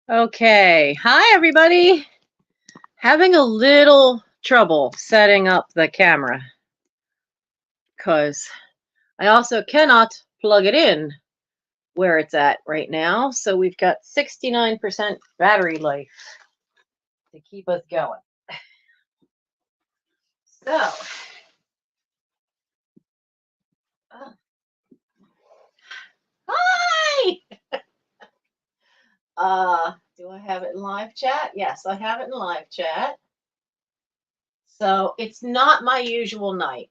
Okay. Hi, everybody. Having a little trouble setting up the camera because I also cannot plug it in where it's at right now. So we've got 69% battery life to keep us going. So, uh, hi. Do I have it in live chat? Yes, I have it in live chat. So it's not my usual night.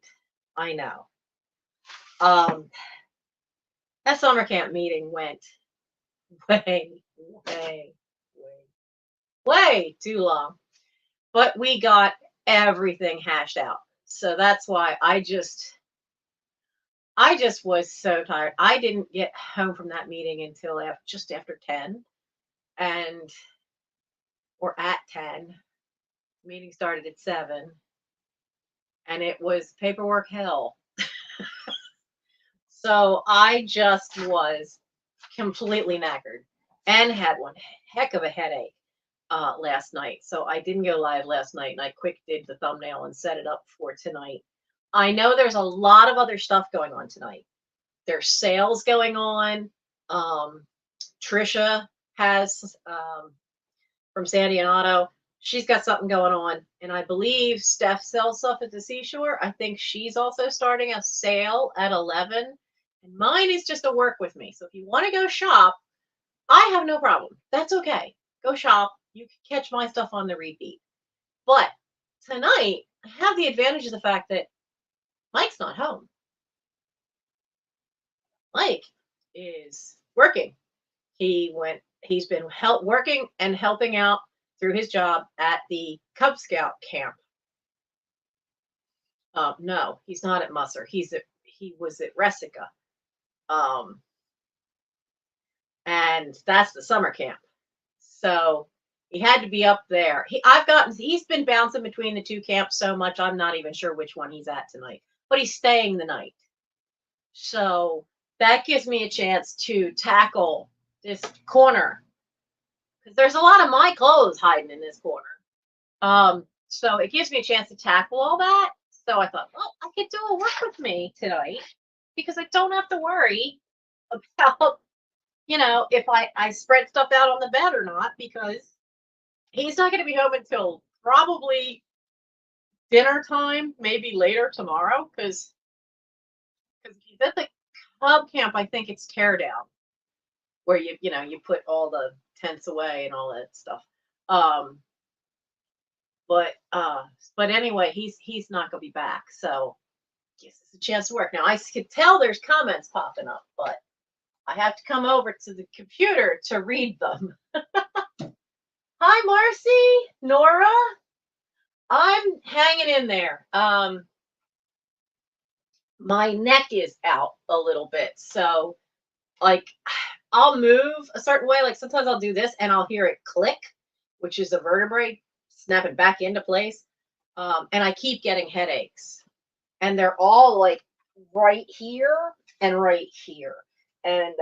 I know. Um, that summer camp meeting went way, way, way, way too long. But we got everything hashed out. So that's why I just was so tired. I didn't get home from that meeting until just after 10 and or at 10. The meeting started at 7 and it was paperwork hell. So I just was completely knackered and had one heck of a headache last night. So I didn't go live last night and I quick did the thumbnail and set it up for tonight. I know there's a lot of other stuff going on tonight. There's sales going on. Um, Trisha has from Sandy and Auto. She's got something going on. And I believe Steph sells stuff at the seashore. I think she's also starting a sale at 11. And mine is just a work with me. So if you want to go shop, I have no problem. That's okay. Go shop. You can catch my stuff on the repeat. But tonight, I have the advantage of the fact that Mike's not home. Mike is working. He's been working and helping out through his job at the Cub Scout camp. No, he's not at Musser. He was at Resica. Um, and that's the summer camp. So he had to be up there. He's been bouncing between the two camps so much I'm not even sure which one he's at tonight. But he's staying the night. So that gives me a chance to tackle this corner because there's a lot of my clothes hiding in this corner. So it gives me a chance to tackle all that. So I thought, well, I could do a work with me tonight because I don't have to worry about, if I spread stuff out on the bed or not because he's not going to be home until probably dinner time, maybe later tomorrow because he's at the club camp. I think it's tear down where you put all the tents away and all that stuff. Um, but anyway, he's not gonna be back. So yes, it's a chance to work. Now I could tell there's comments popping up, but I have to come over to the computer to read them. Hi Marcy, Nora. I'm hanging in there. My neck is out a little bit. So like I'll move a certain way. Like sometimes I'll do this and I'll hear it click, which is the vertebrae snapping back into place. And I keep getting headaches. And they're all like right here and right here. And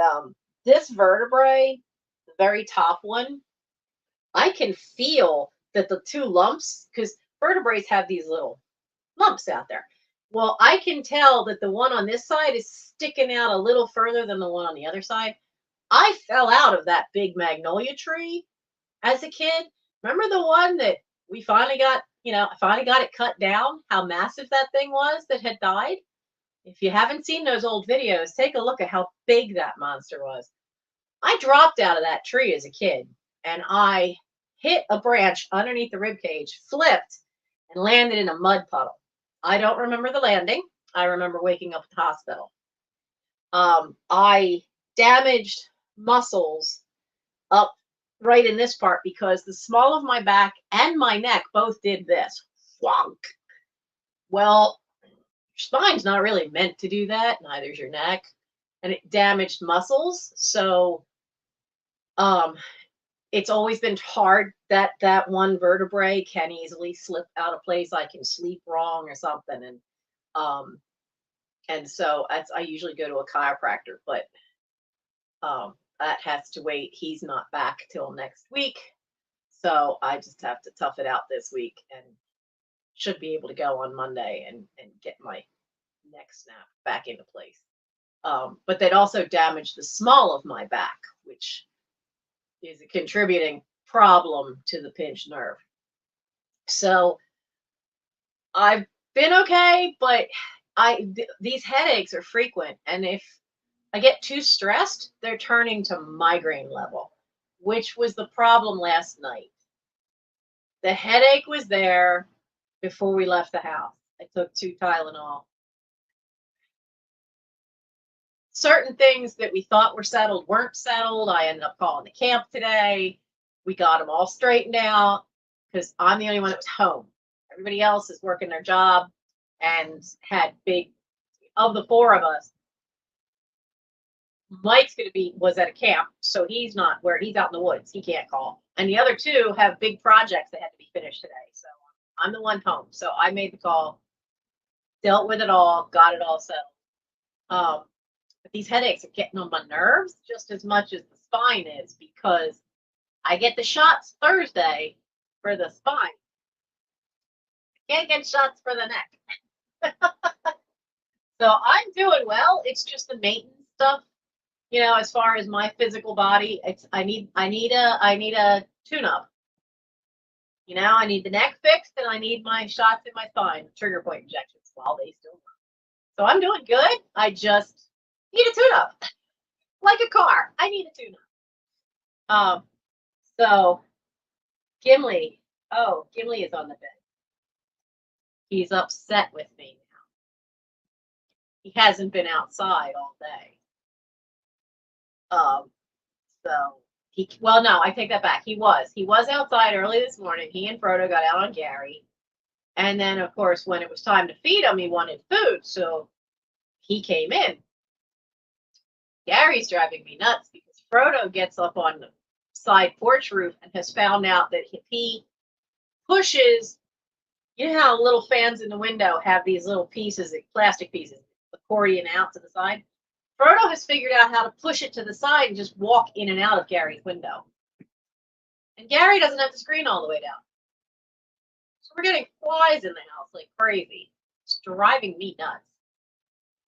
this vertebrae, the very top one, I can feel that the two lumps, because vertebrae have these little lumps out there. Well, I can tell that the one on this side is sticking out a little further than the one on the other side. I fell out of that big magnolia tree as a kid. Remember the one that we finally got, I finally got it cut down, how massive that thing was that had died? If you haven't seen those old videos, take a look at how big that monster was. I dropped out of that tree as a kid and I hit a branch underneath the rib cage, flipped, and landed in a mud puddle. I don't remember the landing. I remember waking up at the hospital. I damaged muscles up right in this part because the small of my back and my neck both did this. Wonk. Well, your spine's not really meant to do that, neither's your neck. And it damaged muscles. So um it's always been hard that one vertebrae can easily slip out of place. I can sleep wrong or something. And so I usually go to a chiropractor, but that has to wait. He's not back till next week. So I just have to tough it out this week and should be able to go on Monday and get my neck snap back into place. But they'd also damaged the small of my back, which is a contributing problem to the pinched nerve. So I've been okay, but these headaches are frequent, and if I get too stressed, they're turning to migraine level, which was the problem last night. The headache was there before we left the house. I took 2 Tylenol. Certain things that we thought were settled weren't settled. I ended up calling the camp today. We got them all straightened out because I'm the only one that was home. Everybody else is working their job and had of the 4 of us, Mike's was at a camp, so he's not he's out in the woods. He can't call. And the other 2 have big projects that had to be finished today. So I'm the one home. So I made the call, dealt with it all, got it all settled. But these headaches are getting on my nerves just as much as the spine is, because I get the shots Thursday for the spine. I can't get shots for the neck. So I'm doing well. It's just the maintenance stuff. As far as my physical body, I need a tune-up. I need the neck fixed, and I need my shots in my spine, trigger point injections, while they still work. So I'm doing good. I just need a tune-up, like a car. I need a tune-up. So Gimli is on the bed. He's upset with me now. He hasn't been outside all day. No, I take that back. He was outside early this morning. He and Frodo got out on Gary. And then, of course, when it was time to feed him, he wanted food. So he came in. Gary's driving me nuts because Frodo gets up on the side porch roof and has found out that if he pushes, how little fans in the window have these little pieces, plastic pieces, accordion out to the side? Frodo has figured out how to push it to the side and just walk in and out of Gary's window. And Gary doesn't have the screen all the way down. So we're getting flies in the house like crazy. It's driving me nuts.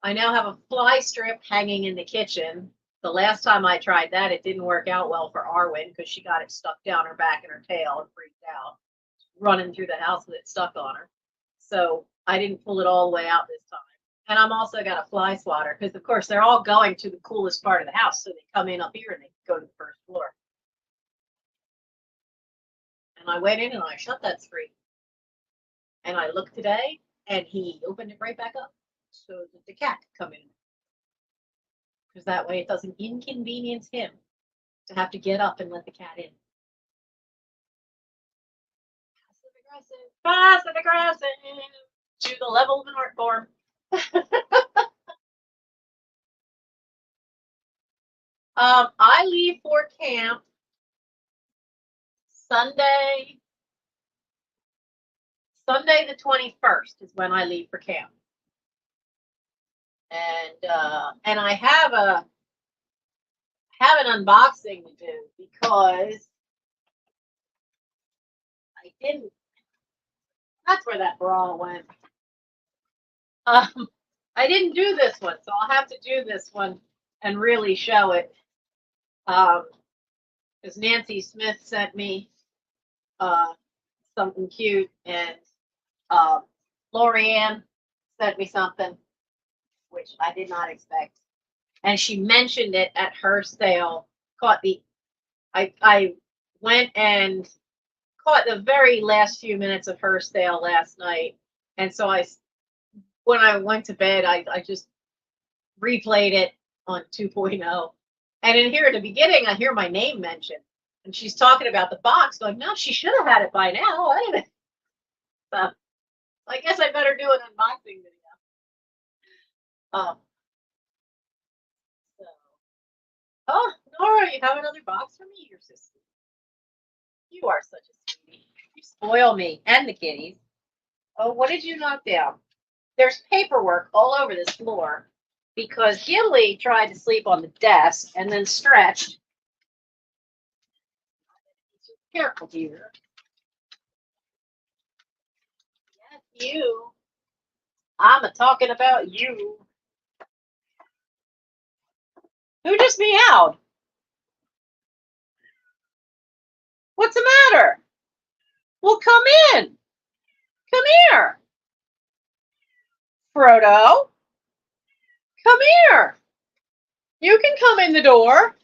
I now have a fly strip hanging in the kitchen. The last time I tried that, it didn't work out well for Arwen because she got it stuck down her back and her tail and freaked out, running through the house with it stuck on her. So I didn't pull it all the way out this time. And I'm also got a fly swatter because, of course, they're all going to the coolest part of the house. So they come in up here and they go to the first floor. And I went in and I shut that screen. And I looked today and he opened it right back up so that the cat could come in. Because that way it doesn't inconvenience him to have to get up and let the cat in. Passive aggressive, to the level of an art form. I leave for camp Sunday the 21st is when I leave for camp. And I have an unboxing to do because I didn't. That's where that bra went. I didn't do this one, so I'll have to do this one and really show it. Because Nancy Smith sent me something cute, and Lorianne sent me something which I did not expect, and she mentioned it at her sale. I went and caught the very last few minutes of her sale last night, and so when I went to bed, I just replayed it on 2.0. And in here at the beginning, I hear my name mentioned. And she's talking about the box, going, no, she should have had it by now. So I guess I better do an unboxing video. Nora, you have another box for me? You're so sweet. You are such a sweetie. You spoil me and the kitties. Oh, what did you knock down? There's paperwork all over this floor because Gimli tried to sleep on the desk and then stretched Careful, dear. Yes, you. I'm talking about you. Who just meowed? What's the matter? Well, come in. Come here. Frodo, come here. You can come in the door.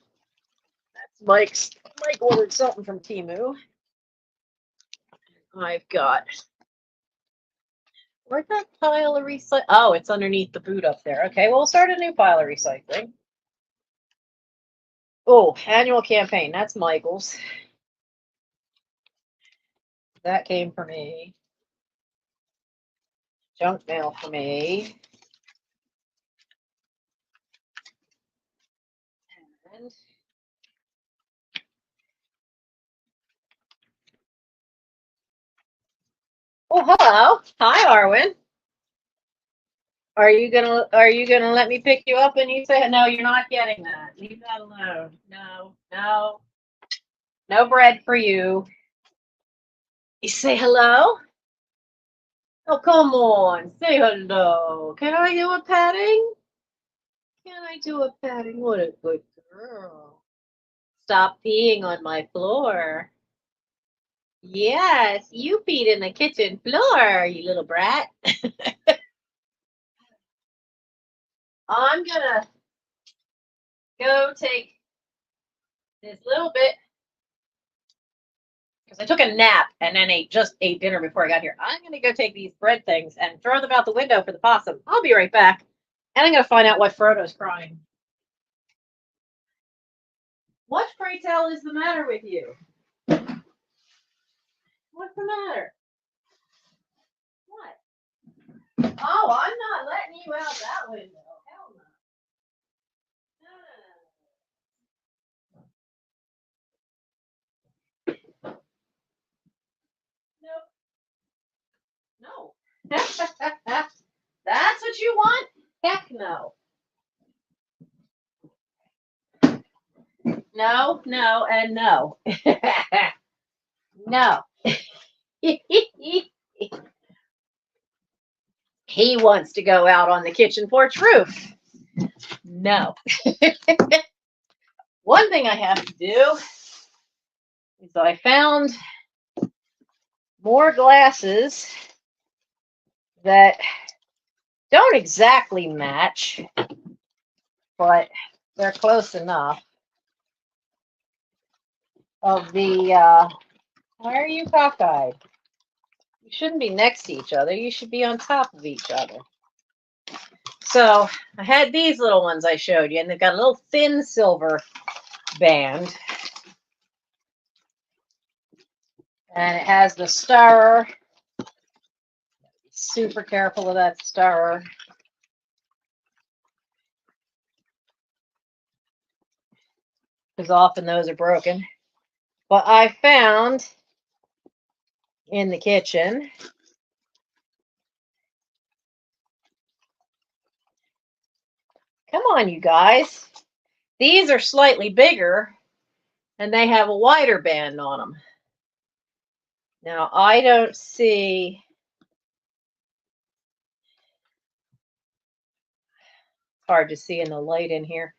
That's Mike's. Mike ordered something from Temu. I've got. Where's that pile of recycling? Oh, it's underneath the boot up there. Okay, well, we'll start a new pile of recycling. Oh, annual campaign. That's Michael's. That came for me. Junk mail for me. And oh, hello. Hi, Arwen. Are you gonna let me pick you up? And you say no, you're not getting that. Leave that alone. No, no, no bread for you. You say hello? Oh, come on, say hello. Can I do a petting? Can I do a petting? What a good girl. Stop peeing on my floor. Yes, you peed in the kitchen floor, you little brat. I'm gonna go take this little bit because I took a nap and then just ate dinner before I got here. I'm gonna go take these bread things and throw them out the window for the possum. I'll be right back. And I'm gonna find out why Frodo's crying. What, pray tell, is the matter with you? What's the matter? What? Oh, I'm not letting you out that window. Hell no. No. That's what you want? Heck no. No, no, and no. No. He wants to go out on the kitchen porch roof. No. One thing I have to do is I found more glasses that don't exactly match, but they're close enough. Of the, why are you cockeyed? You shouldn't be next to each other. You should be on top of each other. So I had these little ones I showed you, and they've got a little thin silver band. And it has the stirrer. Super careful of that stirrer. Because often those are broken. But I found in the kitchen come on, you guys. These are slightly bigger and they have a wider band on them. Now, I don't see, hard to see in the light in here,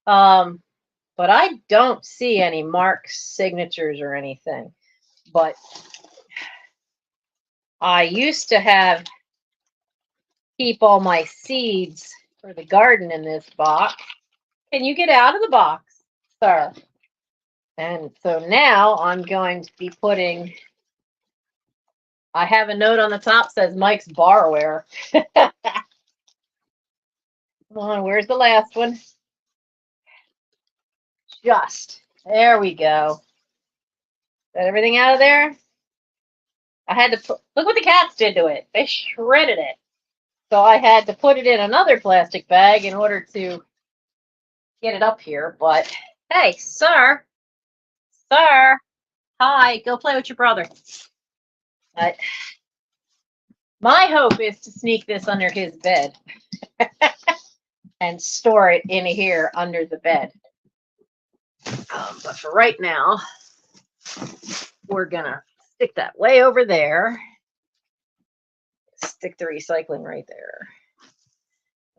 but I don't see any marks, signatures, or anything. But I used to keep all my seeds for the garden in this box. Can you get out of the box, sir? And so now I'm going to be putting, I have a note on the top says Mike's Barware. Come on, where's the last one? There we go. Got everything out of there? I had to put, look what the cats did to it. They shredded it. So I had to put it in another plastic bag in order to get it up here. But hey, sir, hi, go play with your brother. But my hope is to sneak this under his bed and store it in here under the bed. But for right now, we're gonna stick that way over there. Stick the recycling right there.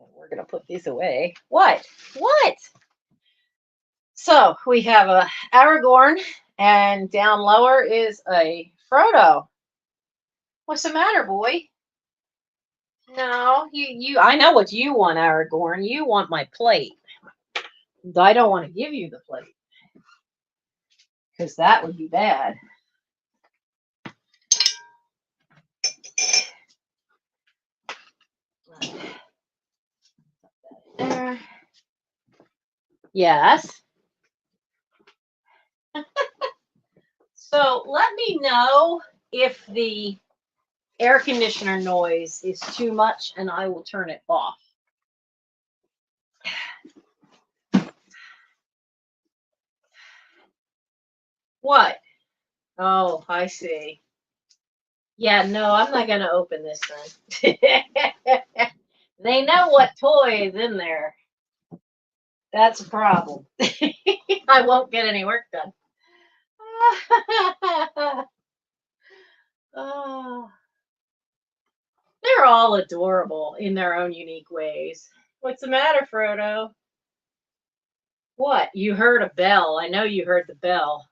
And we're gonna put these away. What? What? So we have a Aragorn, and down lower is a Frodo. What's the matter, boy? No, you. I know what you want, Aragorn. You want my plate. I don't want to give you the plate because that would be bad. There. Yes. So let me know if the air conditioner noise is too much and I will turn it off. What? Oh, I see. Yeah, no, I'm not going to open this then. They know what toy is in there. That's a problem. I won't get any work done. Oh, they're all adorable in their own unique ways. What's the matter, Frodo? What? You heard a bell. I know you heard the bell.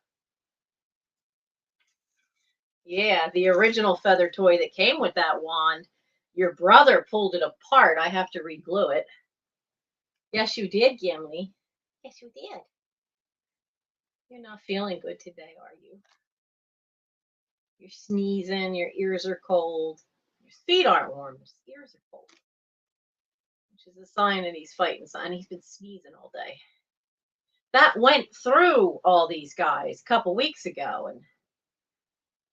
Yeah, the original feather toy that came with that wand. Your brother pulled it apart. I have to re-glue it. Yes, you did, Gimli. Yes, you did. You're not feeling good today, are you? You're sneezing. Your ears are cold. Your feet aren't warm. Your ears are cold. Which is a sign that he's fighting something. He's been sneezing all day. That went through all these guys a couple weeks ago, and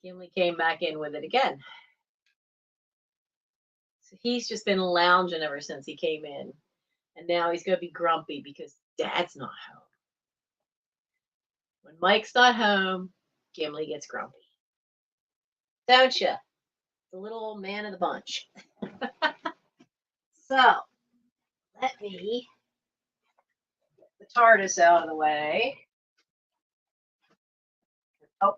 Gimli came back in with it again. So he's just been lounging ever since he came in. And now he's going to be grumpy because Dad's not home. When Mike's not home, Gimli gets grumpy. Don't you? The little old man of the bunch. So, let me get the TARDIS out of the way. Oh.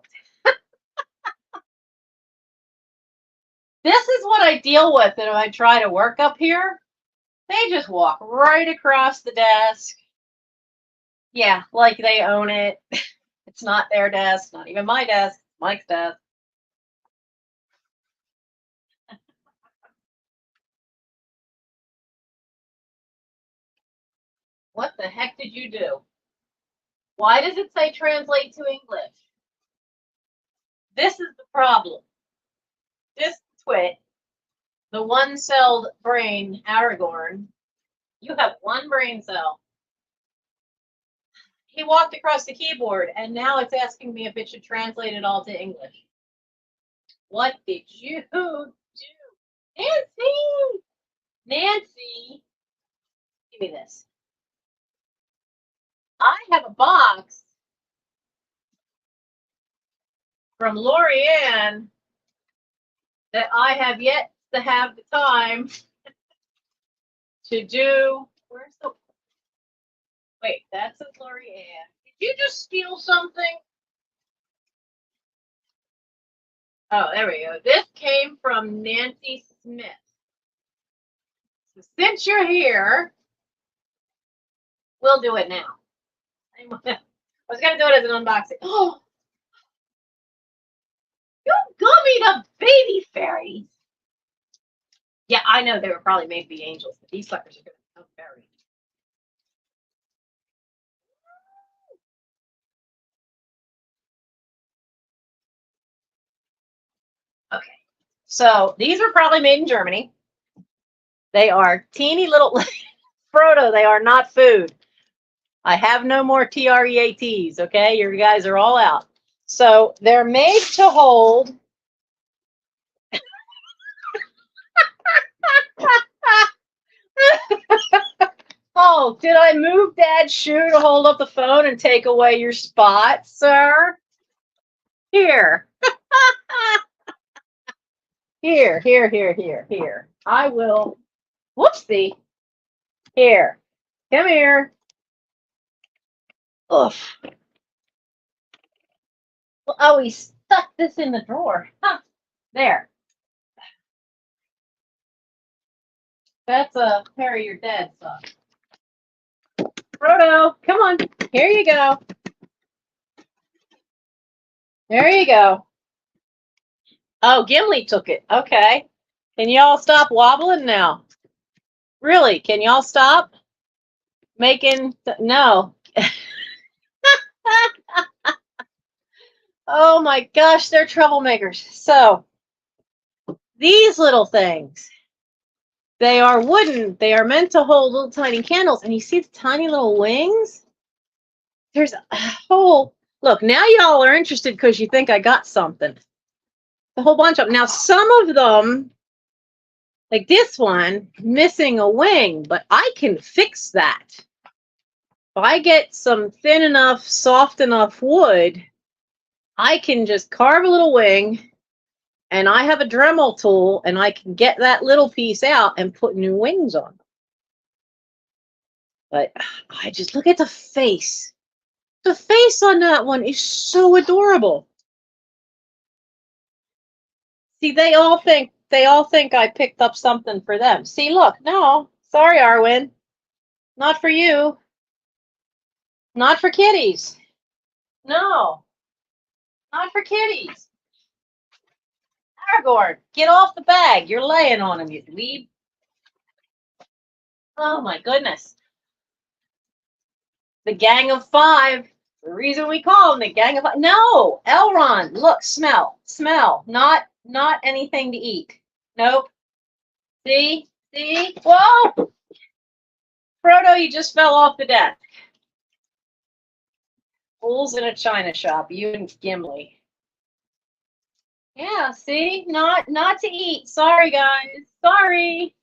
This is what I deal with when I try to work up here. They just walk right across the desk. Yeah, like they own it. It's not their desk, not even my desk, Mike's desk. What the heck did you do? Why does it say translate to English? This is the problem. This twit, the one-celled brain, Aragorn, you have one brain cell. He walked across the keyboard, and now it's asking me if it should translate it all to English. What did you do? Nancy! Nancy! Give me this. I have a box from Lorianne that I have yet to have the time to do. Where's the... Wait, that's a Lorianne. Did you just steal something? Oh, there we go. This came from Nancy Smith. So since you're here, we'll do it now. I was going to do it as an unboxing. Oh, you got me the baby fairies. Yeah, I know they were probably made to be angels, but these suckers are going to become fairies. Okay, so these are probably made in Germany. They are teeny little Frodo. They are not food. I have no more TREATs. Okay, you guys are all out. So they're made to hold. Oh, did I move Dad's shoe to hold up the phone and take away your spot, sir? Here. Here. I will. Whoopsie. Here. Come here. Oof. Oh, he stuck this in the drawer. Huh. There. That's a pair of your dad's socks. Frodo, come on. Here you go. There you go. Oh, Gimli took it. Okay. Can y'all stop wobbling now? Really? Can y'all stop making... No. Oh my gosh, they're troublemakers. So, these little things, they are wooden. They are meant to hold little tiny candles. And you see the tiny little wings? There's a whole... Look, now y'all are interested because you think I got something. A whole bunch of them. Now, some of them, like this one, missing a wing, but I can fix that. If I get some thin enough, soft enough wood, I can just carve a little wing, and I have a Dremel tool, and I can get that little piece out and put new wings on. But I just look at the face. The face on that one is so adorable. See, they all think I picked up something for them. See, look, no, sorry, Arwen, not for you. Not for kitties. No, not for kitties. Aragorn, get off the bag. You're laying on him, you dweeb. Oh my goodness. The Gang of Five. The reason we call them the Gang of Five. No, Elrond, look, smell. Not anything to eat. Nope. See? Whoa! Frodo, you just fell off the desk. Fools in a china shop, you and Gimli. Yeah, see? Not to eat. Sorry, guys. Sorry.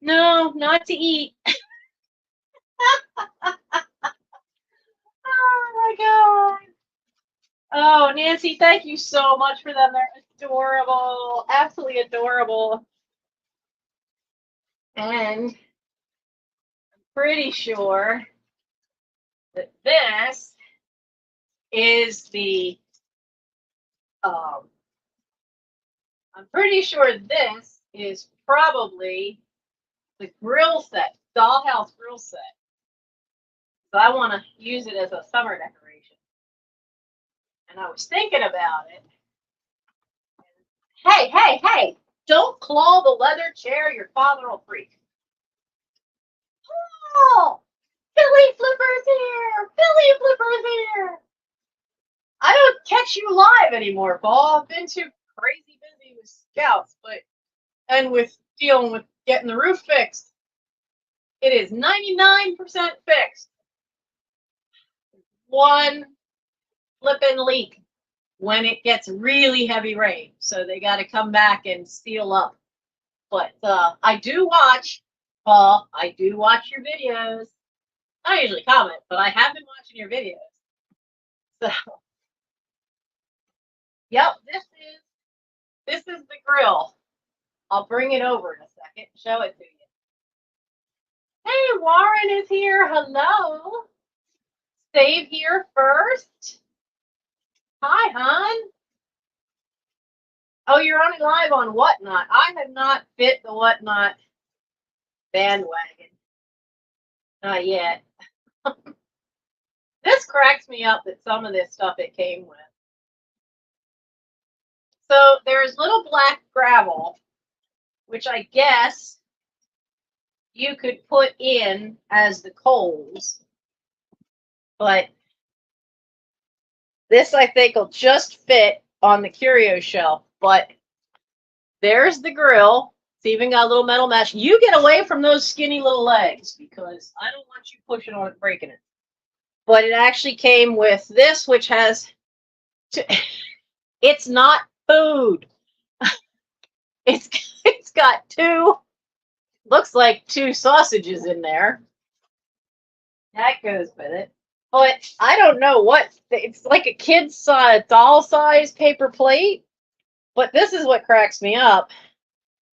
No, not to eat. Oh my god. Oh, Nancy, thank you so much for them. They're adorable. Absolutely adorable. And I'm pretty sure that this is the I'm pretty sure this is probably the grill set, dollhouse grill set. So I want to use it as a summer decoration. And I was thinking about it. Hey, don't claw the leather chair, your father will freak. Oh, Billy Flipper's here. I don't catch you live anymore, Paul. I've been too crazy busy with scouts, and with dealing with getting the roof fixed. It is 99% fixed. One flippin' leak when it gets really heavy rain. So they got to come back and seal up. But I do watch, Paul. I do watch your videos. I don't usually comment, but I have been watching your videos. So, yep, this is the grill. I'll bring it over in a second. Show it to you. Hey, Warren is here. Hello. Save here first. Hi, hon. Oh, you're only live on Whatnot. I have not fit the Whatnot bandwagon. Not yet. This cracks me up that some of this stuff it came with. So there's little black gravel, which I guess you could put in as the coals. But this, I think, will just fit on the curio shelf. But there's the grill. It's even got a little metal mesh. You get away from those skinny little legs because I don't want you pushing on it, breaking it. But it actually came with this, which has... It's not food. It's got looks like two sausages in there. That goes with it. But I don't know what, it's like a kid's doll size paper plate. But this is what cracks me up.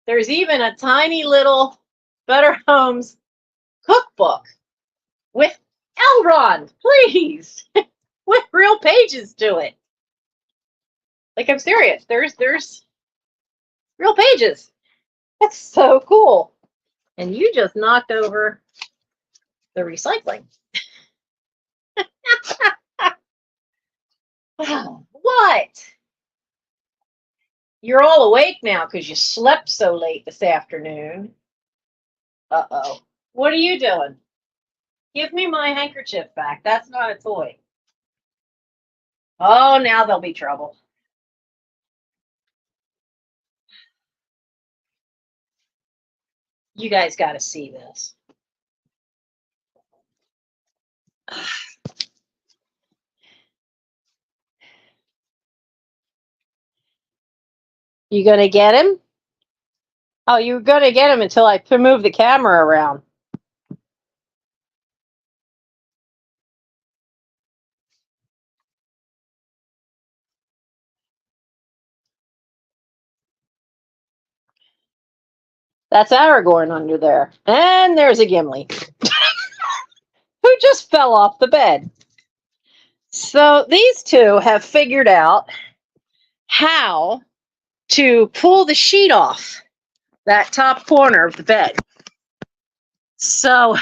There's even a tiny little Better Homes cookbook with Elrond, please, with real pages to it. Like, I'm serious. There's real pages. That's so cool. And you just knocked over the recycling. What? You're all awake now because you slept so late this afternoon. Uh-oh. What are you doing? Give me my handkerchief back. That's not a toy. Oh, now there'll be trouble. You guys got to see this. You gonna get him? Oh, you were gonna get him until I move the camera around. That's Aragorn under there. And there's a Gimli who just fell off the bed. So these two have figured out how to pull the sheet off that top corner of the bed. So,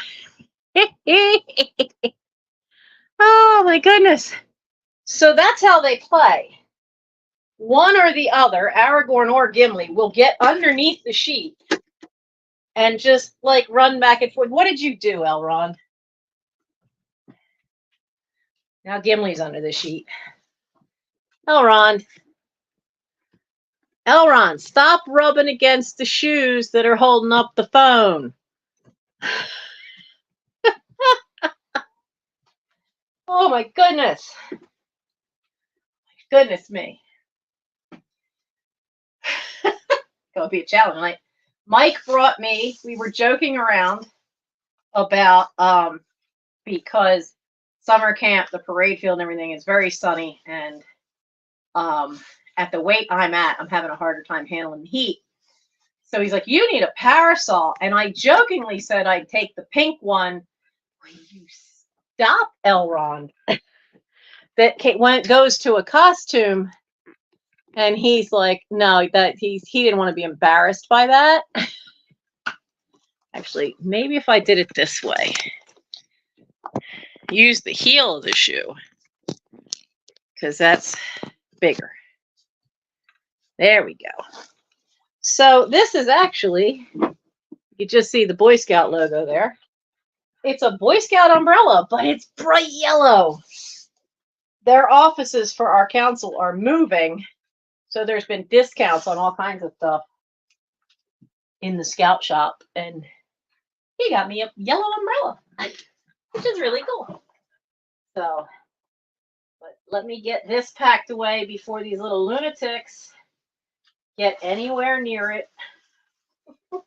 oh my goodness. So that's how they play. One or the other, Aragorn or Gimli, will get underneath the sheet and just like run back and forth. What did you do, Elrond? Now Gimli's under the sheet. Elrond, stop rubbing against the shoes that are holding up the phone. Oh my goodness. Goodness me. Gonna be a challenge. Like Mike brought me, we were joking around about because summer camp, the parade field and everything is very sunny, and at the weight I'm at, I'm having a harder time handling the heat. So he's like, you need a parasol. And I jokingly said I'd take the pink one. Will you stop, Elrond? That goes to a costume. And he's like, no, that he didn't want to be embarrassed by that. Actually, maybe if I did it this way, use the heel of the shoe, because that's bigger. There we go. So this is actually, you just see the Boy Scout logo there. It's a Boy Scout umbrella, but it's bright yellow. Their offices for our council are moving, so there's been discounts on all kinds of stuff in the Scout shop, and he got me a yellow umbrella, which is really cool. So, but let me get this packed away before these little lunatics get anywhere near it. So,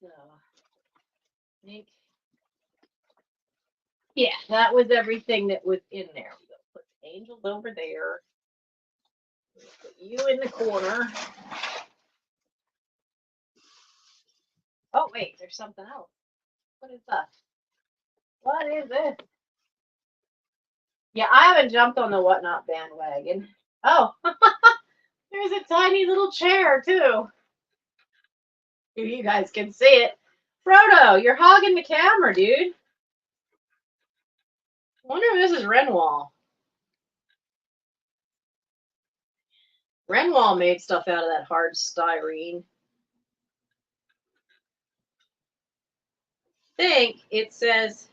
I think, yeah, that was everything that was in there. We're gonna put the angels over there. Put you in the corner. Oh wait, there's something else. What is that? What is this? Yeah, I haven't jumped on the Whatnot bandwagon. Oh, there's a tiny little chair too. You guys can see it. Frodo, you're hogging the camera, dude. I wonder if this is Renwall. Renwall made stuff out of that hard styrene. I think it says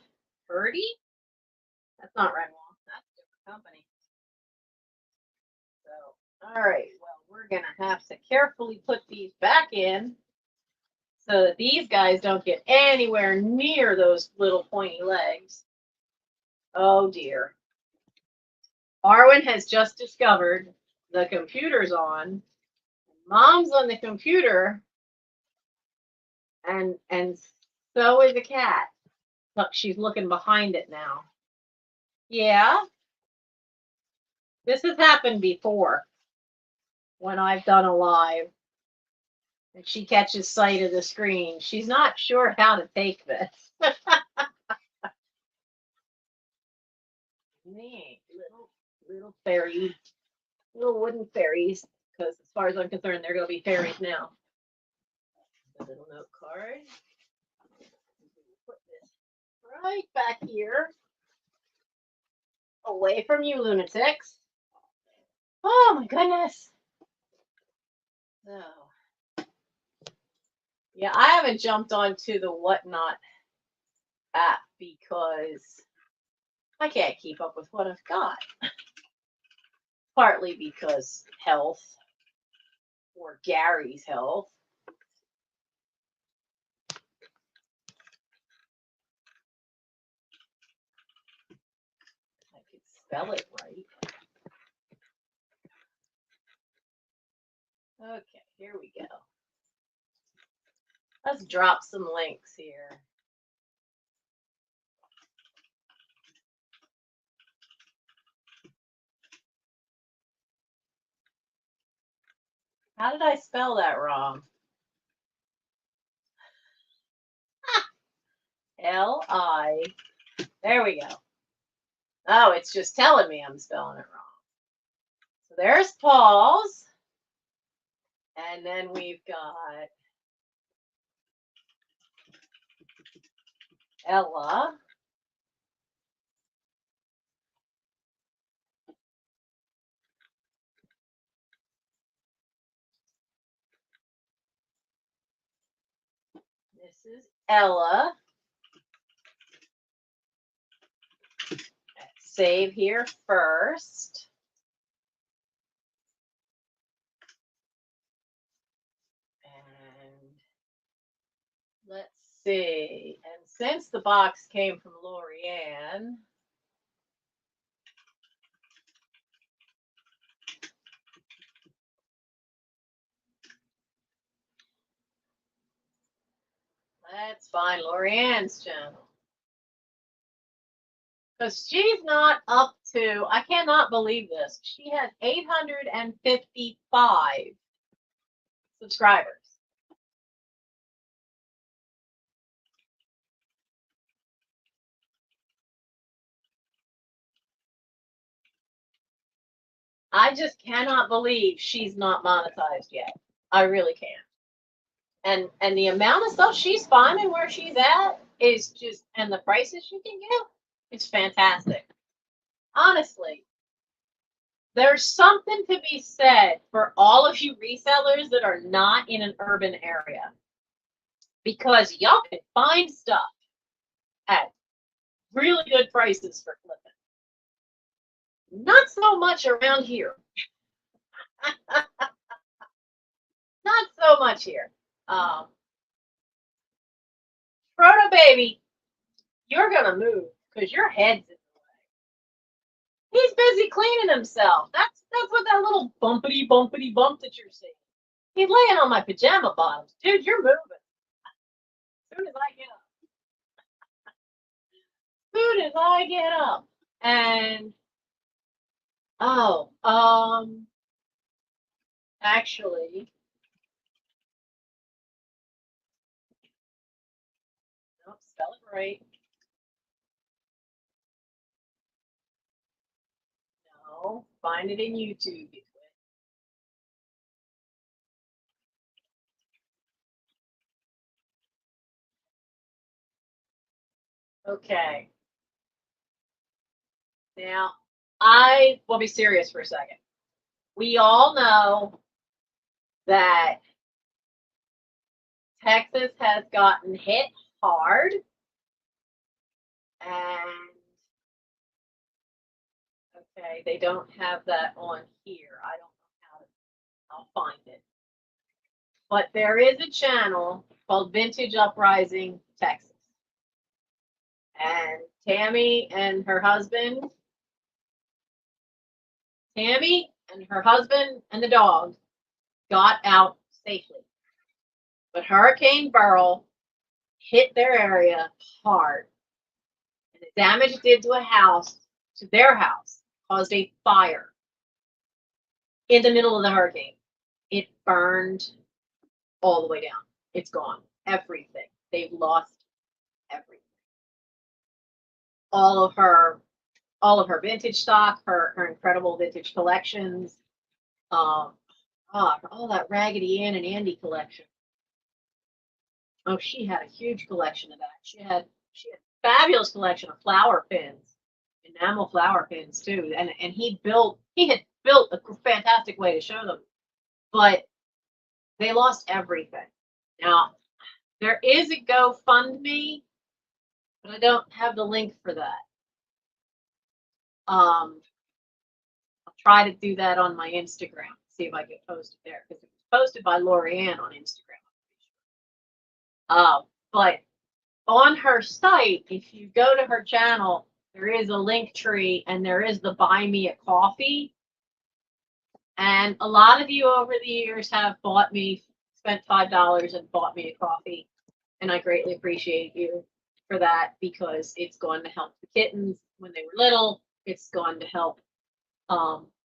Purdy. That's not Renwall. That's a different company. So, all right. Well, we're gonna have to carefully put these back in so that these guys don't get anywhere near those little pointy legs. Oh dear. Arwen has just discovered the computer's on. Mom's on the computer, and so is the cat. Look, she's looking behind it now. Yeah. This has happened before when I've done a live. And she catches sight of the screen. She's not sure how to take this. Neat little Little fairy, little wooden fairies, because as far as I'm concerned, they're going to be fairies now. A little note card. Put this right back here, away from you lunatics. Oh my goodness. So, yeah, I haven't jumped onto the Whatnot app because I can't keep up with what I've got. Partly because health, or Gary's health. I could spell it right. Okay, here we go. Let's drop some links here. How did I spell that wrong? L-I. There we go. Oh, it's just telling me I'm spelling it wrong. So there's Paul's. And then we've got Ella. This is Ella. Save here first. And let's see. And since the box came from Lorianne, let's find Lorianne's channel. Because she's not up to, I cannot believe this. She has 855 subscribers. I just cannot believe she's not monetized yet. I really can't. And the amount of stuff she's finding where she's at is just, and the prices she can get, it's fantastic. Honestly, there's something to be said for all of you resellers that are not in an urban area, because y'all can find stuff at really good prices for flipping. Not so much around here. Not so much here. Proto baby, you're gonna move because your head's in the way. He's busy cleaning himself. That's what that little bumpity bump that you're seeing. He's laying on my pajama bottoms. Dude, you're moving. As soon as I get up. As soon as I get up. And actually, nope, spell it right. No, find it in YouTube. Okay. Now, I will be serious for a second. We all know that Texas has gotten hit hard, and okay, they don't have that on here. I don't know how to, I'll find it. But there is a channel called Vintage Uprising Texas. And Tammy and her husband and the dog got out safely. But Hurricane Beryl hit their area hard. And the damage it did to their house, caused a fire in the middle of the hurricane. It burned all the way down. It's gone. Everything. They've lost everything. All of her all of her vintage stock, her incredible vintage collections. Um, all that Raggedy Ann and Andy collection. Oh, she had a huge collection of that. She had fabulous collection of flower pins, enamel flower pins too. And he had built a fantastic way to show them, but they lost everything. Now there is a GoFundMe, but I don't have the link for that. I'll try to do that on my Instagram. See if I can post it there because it was posted by Lorianne on Instagram. But on her site, if you go to her channel, there is a link tree and there is the Buy Me a Coffee. And a lot of you over the years have spent $5 and bought me a coffee. And I greatly appreciate you for that because it's going to help the kittens when they were little. It's going to help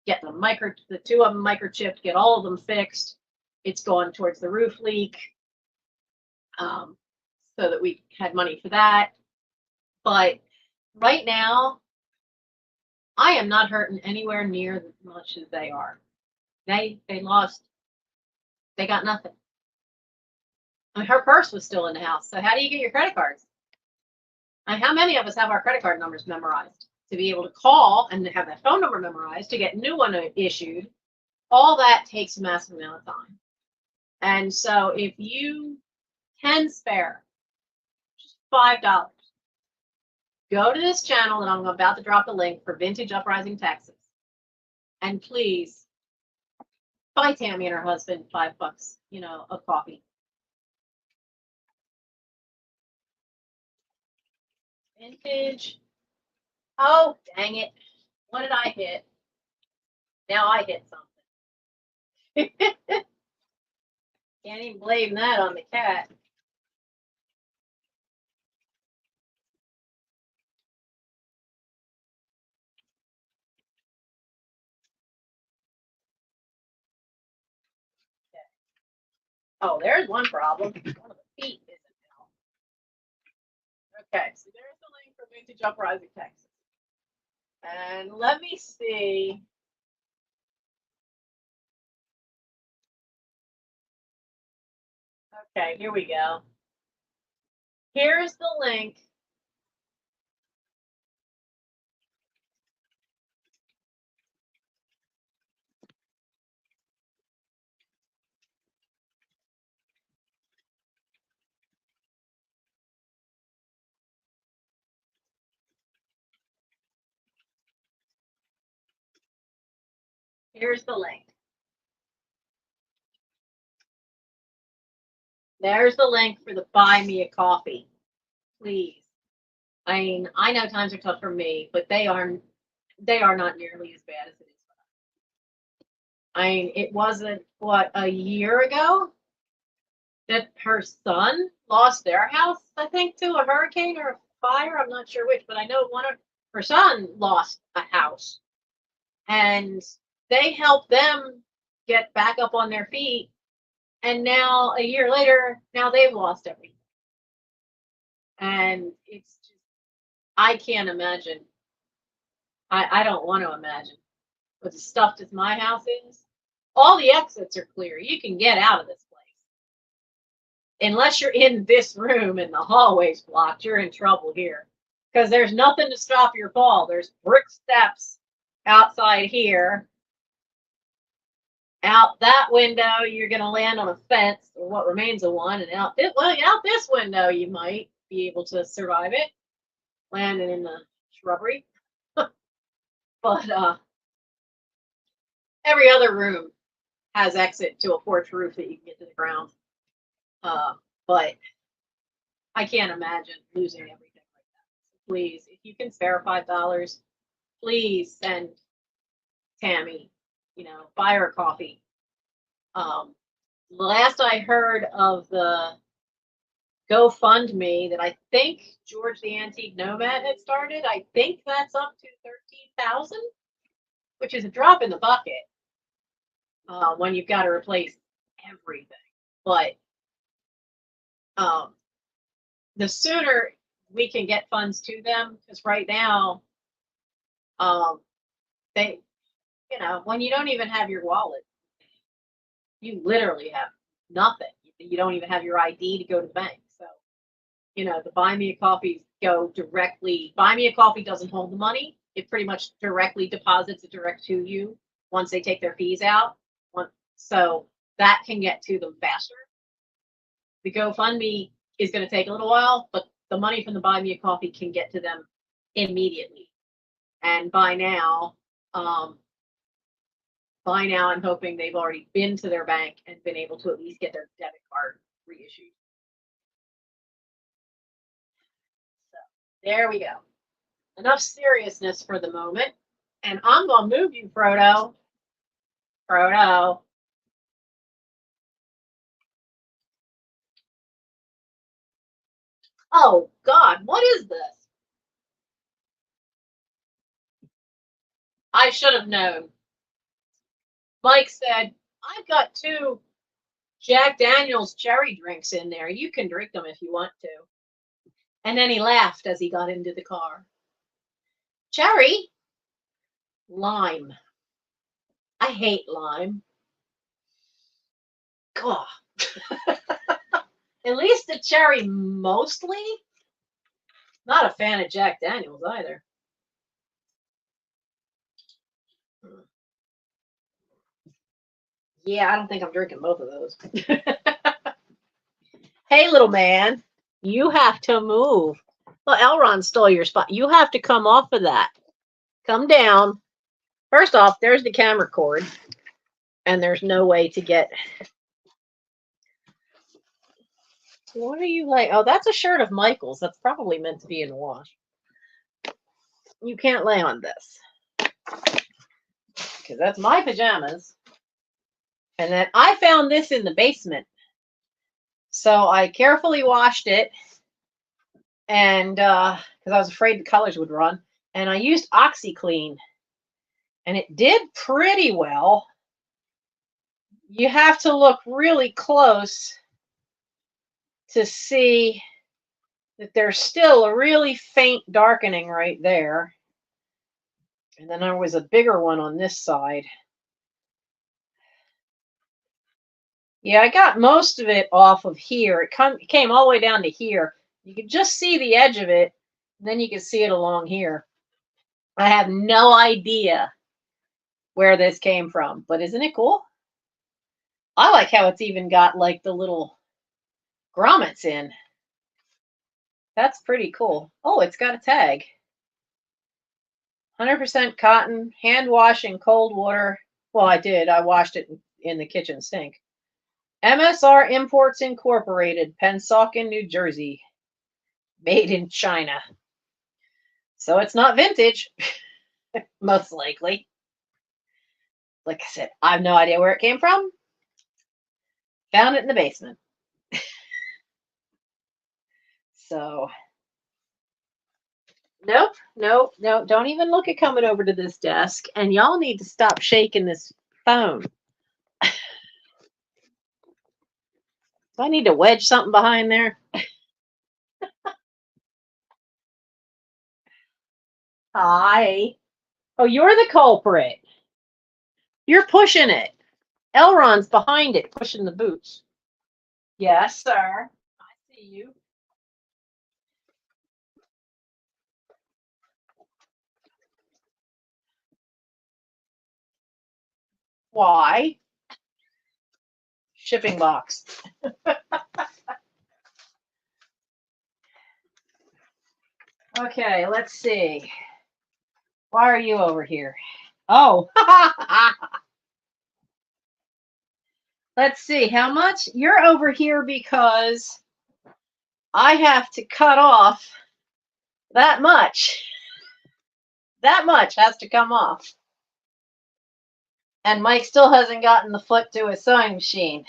get the two of them microchipped, get all of them fixed. It's going towards the roof leak. So that we had money for that. But right now, I am not hurting anywhere near as much as they are. They got nothing. I mean, her purse was still in the house. So how do you get your credit cards? And how many of us have our credit card numbers memorized to be able to call and have that phone number memorized to get a new one issued? All that takes a massive amount of time. And so if you can spare just $5, go to this channel and I'm about to drop the link for Vintage Uprising Texas. And please buy Tammy and her husband $5, of coffee. Vintage. Oh, dang it. What did I hit? Now I hit something. Can't even blame that on the cat. Okay. Oh, there's one problem. One of the feet isn't out. Okay, so there's the link for Vintage Uprising Texas. And let me see. Okay, here we go. Here's the link. Here's the link. There's the link for the Buy Me a Coffee. Please. I mean, I know times are tough for me, but they are not nearly as bad as it is for us. I mean, it wasn't a year ago that her son lost their house, I think, to a hurricane or a fire. I'm not sure which, but I know her son lost a house. And they helped them get back up on their feet. And now, a year later, now they've lost everything. And it's just, I can't imagine. I don't want to imagine what the stuff as my house is. All the exits are clear. You can get out of this place. Unless you're in this room and the hallway's blocked, you're in trouble here. Because there's nothing to stop your fall. There's brick steps outside here. Out that window, you're going to land on a fence, or what remains of one, and out this window, you might be able to survive it, landing in the shrubbery. But every other room has exit to a porch roof that you can get to the ground. But I can't imagine losing everything like that. So please, if you can spare $5, please send Tammy, buy her coffee. Last I heard of the GoFundMe that I think George the Antique Nomad had started, I think that's up to 13,000, which is a drop in the bucket when you've got to replace everything. But the sooner we can get funds to them, because right now They, when you don't even have your wallet, you literally have nothing. You don't even have your ID to go to the bank. So, the buy me a coffees go directly. Buy me a coffee doesn't hold the money. It pretty much directly deposits it direct to you once they take their fees out. So that can get to them faster. The GoFundMe is going to take a little while, but the money from the buy me a coffee can get to them immediately. And by now, I'm hoping they've already been to their bank and been able to at least get their debit card reissued. So there we go. Enough seriousness for the moment. And I'm going to move you, Frodo. Frodo. Oh, God, what is this? I should have known. Mike said, I've got 2 Jack Daniels cherry drinks in there. You can drink them if you want to. And then he laughed as he got into the car. Cherry? Lime. I hate lime. God. At least the cherry mostly. Not a fan of Jack Daniels either. Yeah, I don't think I'm drinking both of those. Hey, little man, you have to move. Well, Elron stole your spot. You have to come off of that. Come down. First off, there's the camera cord, and there's no way to get. What are you like? Oh, that's a shirt of Michael's. That's probably meant to be in the wash. You can't lay on this because that's my pajamas. And then I found this in the basement. So I carefully washed it, and because I was afraid the colors would run, and I used OxyClean, and it did pretty well. You have to look really close to see that there's still a really faint darkening right there. And then there was a bigger one on this side. Yeah, I got most of it off of here. It came all the way down to here. You could just see the edge of it, and then you can see it along here. I have no idea where this came from, but isn't it cool? I like how it's even got like the little grommets in. That's pretty cool. Oh, it's got a tag. 100% cotton, hand wash in cold water. Well, I did. I washed it in the kitchen sink. MSR Imports Incorporated, Pennsauken, New Jersey. Made in China. So it's not vintage, most likely. Like I said, I have no idea where it came from. Found it in the basement. So, nope, don't even look at coming over to this desk. And y'all need to stop shaking this phone. Do I need to wedge something behind there? Hi. Oh, you're the culprit. You're pushing it. Elron's behind it, pushing the boots. Yes, sir. I see you. Why? Shipping box. Okay, let's see. Why are you over here? Oh. Let's see. How much? You're over here because I have to cut off that much. That much has to come off. And Mike still hasn't gotten the foot to his sewing machine.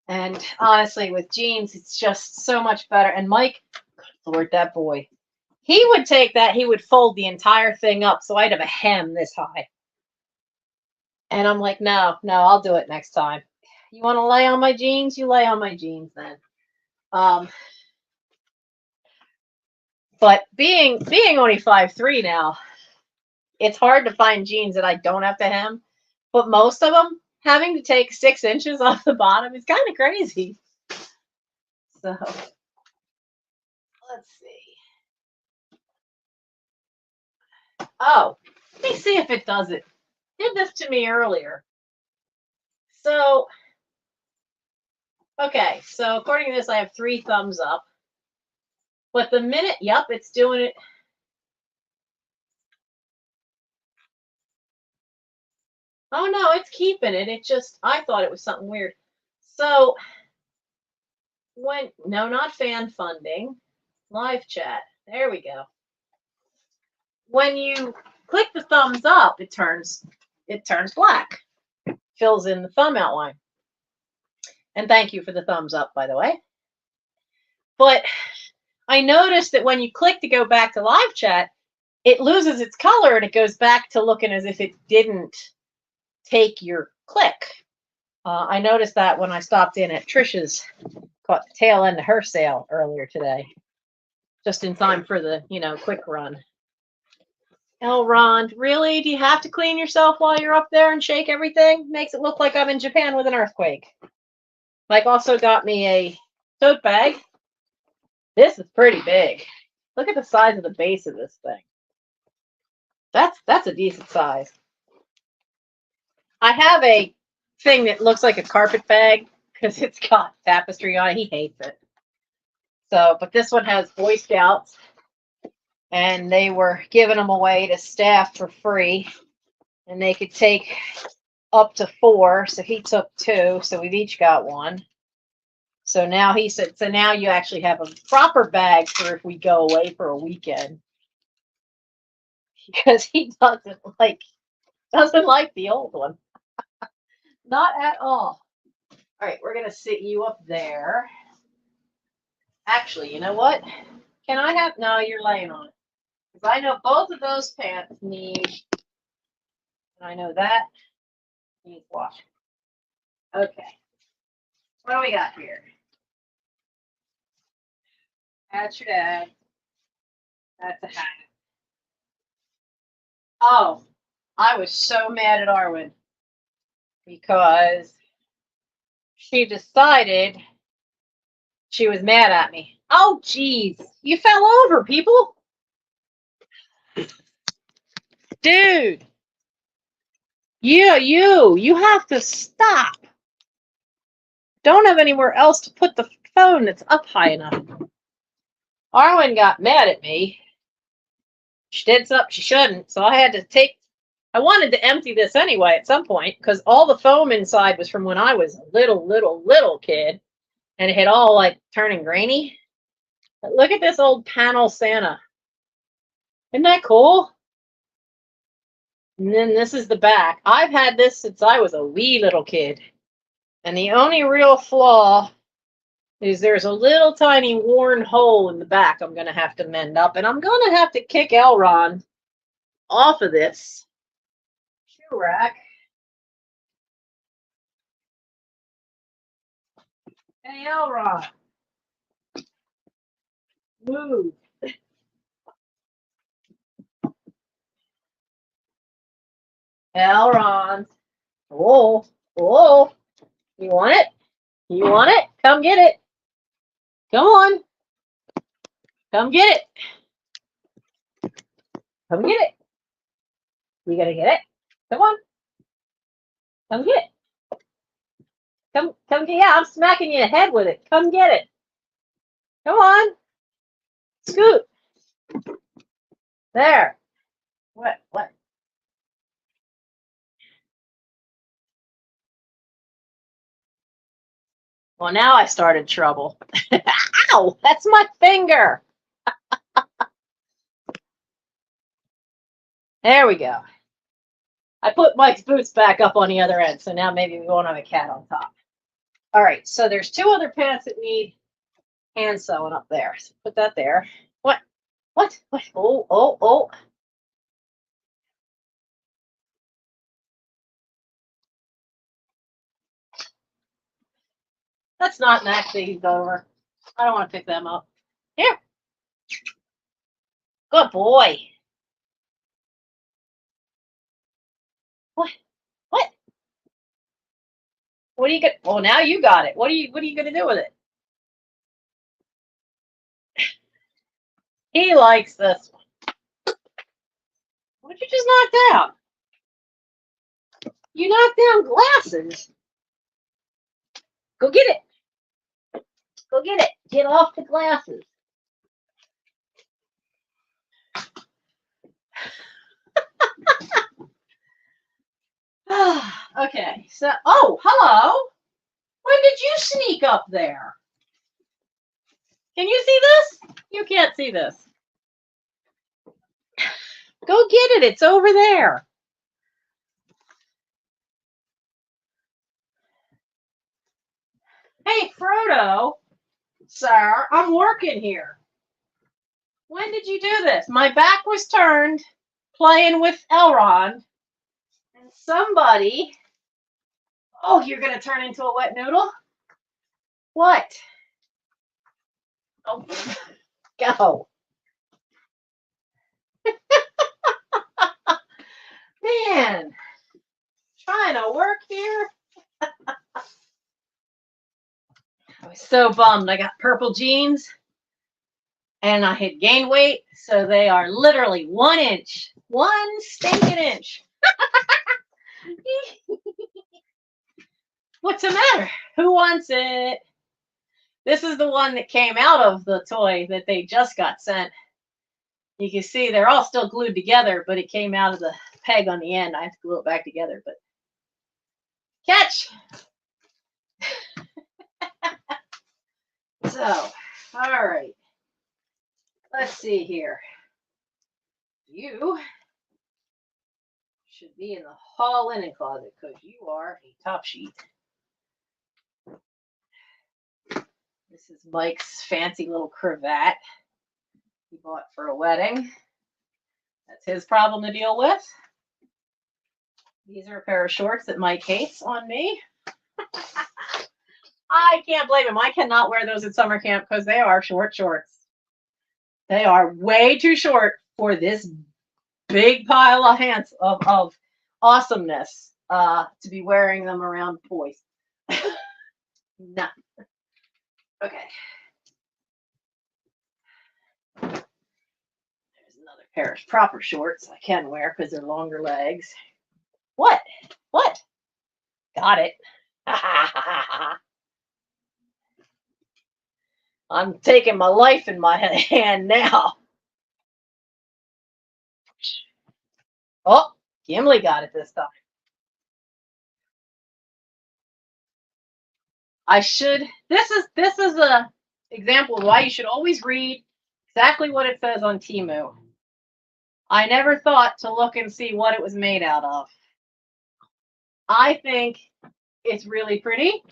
And honestly, with jeans, it's just so much better. And Mike, Lord, that boy, he would take that, he would fold the entire thing up so I'd have a hem this high. And I'm like, no, I'll do it next time. You want to lay on my jeans? You lay on my jeans then. But being only 5'3" now, It's hard to find jeans that I don't have to hem, but most of them having to take 6 inches off the bottom is kind of crazy. So let's see. Oh, let me see if it does it. It did this to me earlier. So, okay, so according to this, I have 3 thumbs up. But the minute, yep, it's doing it. Oh no, it's keeping it. It just, I thought it was something weird. So, no, not fan funding, live chat. There we go. When you click the thumbs up, it turns black, fills in the thumb outline. And thank you for the thumbs up, by the way. But I noticed that when you click to go back to live chat, it loses its color and it goes back to looking as if it didn't take your click. I noticed that when I stopped in at Trisha's, caught the tail end of her sale earlier today, just in time for the, quick run. Elrond, really? Do you have to clean yourself while you're up there and shake everything? Makes it look like I'm in Japan with an earthquake. Mike also got me a tote bag. This is pretty big. Look at the size of the base of this thing. That's a decent size. I have a thing that looks like a carpet bag because it's got tapestry on it. He hates it. So, but this one has Boy Scouts, and they were giving them away to staff for free, and they could take up to 4. So he took 2. So we've each got 1. So now he said, so now you actually have a proper bag for if we go away for a weekend. Because he doesn't like the old one. Not at all. All right, we're going to sit you up there. Actually, you know what? Can I have, no, you're laying on it. Because I know both of those pants need, and I know that needs washing. Okay. What do we got here? That's your dad. That's a hat. Oh, I was so mad at Arwen because she decided she was mad at me. Oh, geez. You fell over, people. Dude. You have to stop. Don't have anywhere else to put the phone that's up high enough. Arwen got mad at me. She did something she shouldn't, so I wanted to empty this anyway at some point because all the foam inside was from when I was a little kid, and it had all like turning grainy. But look at this old panel Santa. Isn't that cool? And then this is the back. I've had this since I was a wee little kid. And the only real flaw is there's a little tiny worn hole in the back I'm going to have to mend up. And I'm going to have to kick Elrond off of this shoe rack. Hey, Elrond. Move. Elrond. Oh, oh. You want it? You want it? Come get it. Come on. Come get it. Come get it. You gotta get it. Come on. Come get it. Come get, yeah, I'm smacking you in the head with it. Come get it. Come on. Scoot. There. What? Well, now I started trouble. Ow! That's my finger. There we go. I put Mike's boots back up on the other end, so now maybe we won't have a cat on top. All right, so there's 2 other pants that need hand sewing up there. So put that there. What? Oh. That's not knock these over. I don't want to pick them up. Here. Good boy. What? What? What are you gonna? Oh, now you got it. What are you gonna do with it? He likes this one. What you just knocked out? You knocked down glasses. Go get it. Go get it. Get off the glasses. Okay, so, oh, hello. When did you sneak up there? Can you see this? You can't see this. Go get it. It's over there. Hey, Frodo, sir, I'm working here. When did you do this? My back was turned playing with Elrond, and somebody. Oh, you're going to turn into a wet noodle? What? Oh, go. Man, trying to work here. I was so bummed. I got purple jeans and I had gained weight, so they are literally 1 inch. 1 stinking inch. What's the matter? Who wants it? This is the one that came out of the toy that they just got sent. You can see they're all still glued together, but it came out of the peg on the end. I have to glue it back together, but catch. So, all right. Let's see here. You should be in the hall linen closet because you are a top sheet. This is Mike's fancy little cravat he bought for a wedding. That's his problem to deal with. These are a pair of shorts that Mike hates on me. I can't blame him. I cannot wear those at summer camp because they are short shorts. They are way too short for this big pile of hands of awesomeness to be wearing them around boys. No. Okay. There's another pair of proper shorts I can wear because they're longer legs. What? What? Got it. I'm taking my life in my hand now. Oh, Gimli got it this time. I should. This is a example of why you should always read exactly what it says on Temu. I never thought to look and see what it was made out of. I think it's really pretty.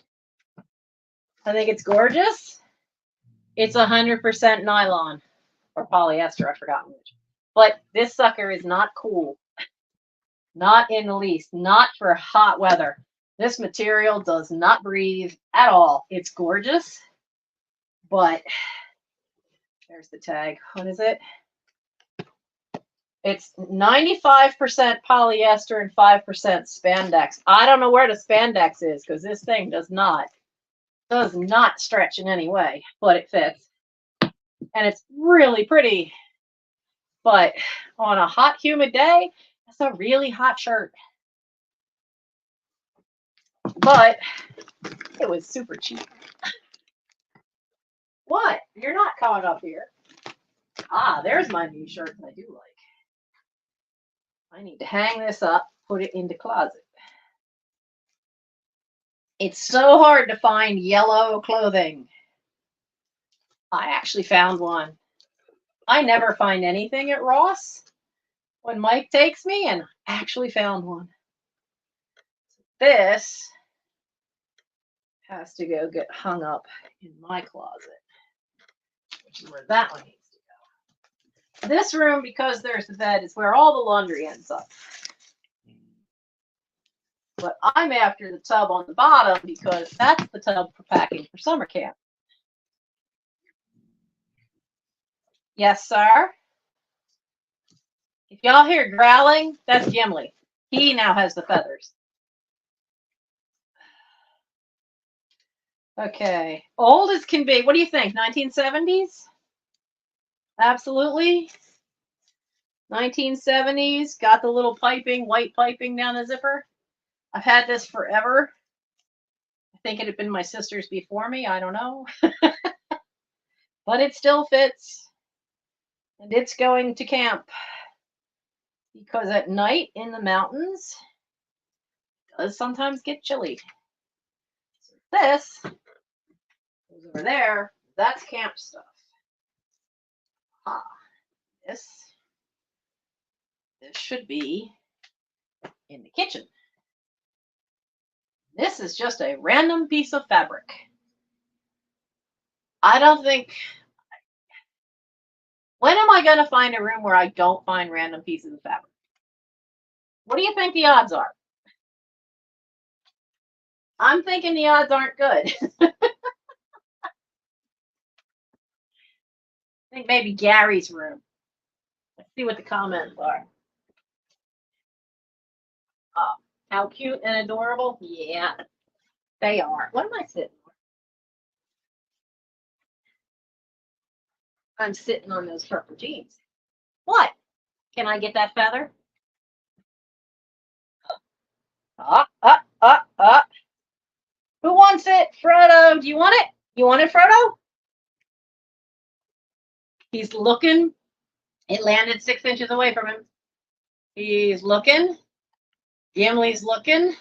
I think it's gorgeous. It's 100% nylon or polyester. I've forgotten which. But this sucker is not cool. Not in the least. Not for hot weather. This material does not breathe at all. It's gorgeous. But there's the tag. What is it? It's 95% polyester and 5% spandex. I don't know where the spandex is because this thing does not stretch in any way, but it fits. And it's really pretty. But on a hot, humid day, that's a really hot shirt. But it was super cheap. What? You're not coming up here. Ah, there's my new shirt that I do like. I need to hang this up, put it in the closet. It's so hard to find yellow clothing. I actually found one. I never find anything at Ross when Mike takes me, and actually found one. This has to go get hung up in my closet, which is where that one needs to go. This room, because there's the bed, is where all the laundry ends up. But I'm after the tub on the bottom because that's the tub for packing for summer camp. Yes, sir. If y'all hear growling, that's Gimli. He now has the feathers. Okay. Old as can be. What do you think? 1970s? Absolutely. 1970s. Got the little piping, white piping down the zipper. I've had this forever. I think it had been my sister's before me. I don't know. But it still fits. And it's going to camp. Because at night in the mountains, it does sometimes get chilly. So this goes over there. That's camp stuff. Ah, this should be in the kitchen. This is just a random piece of fabric. I don't think. When am I going to find a room where I don't find random pieces of fabric? What do you think the odds are? I'm thinking the odds aren't good. I think maybe Gary's room. Let's see what the comments are. Oh, how cute and adorable. Yeah, they are. What am I sitting on? I'm sitting on those purple jeans. What? Can I get that feather? Who wants it? Frodo, do you want it? You want it, Frodo? He's looking. It landed 6 inches away from him. He's looking. Gimli's looking.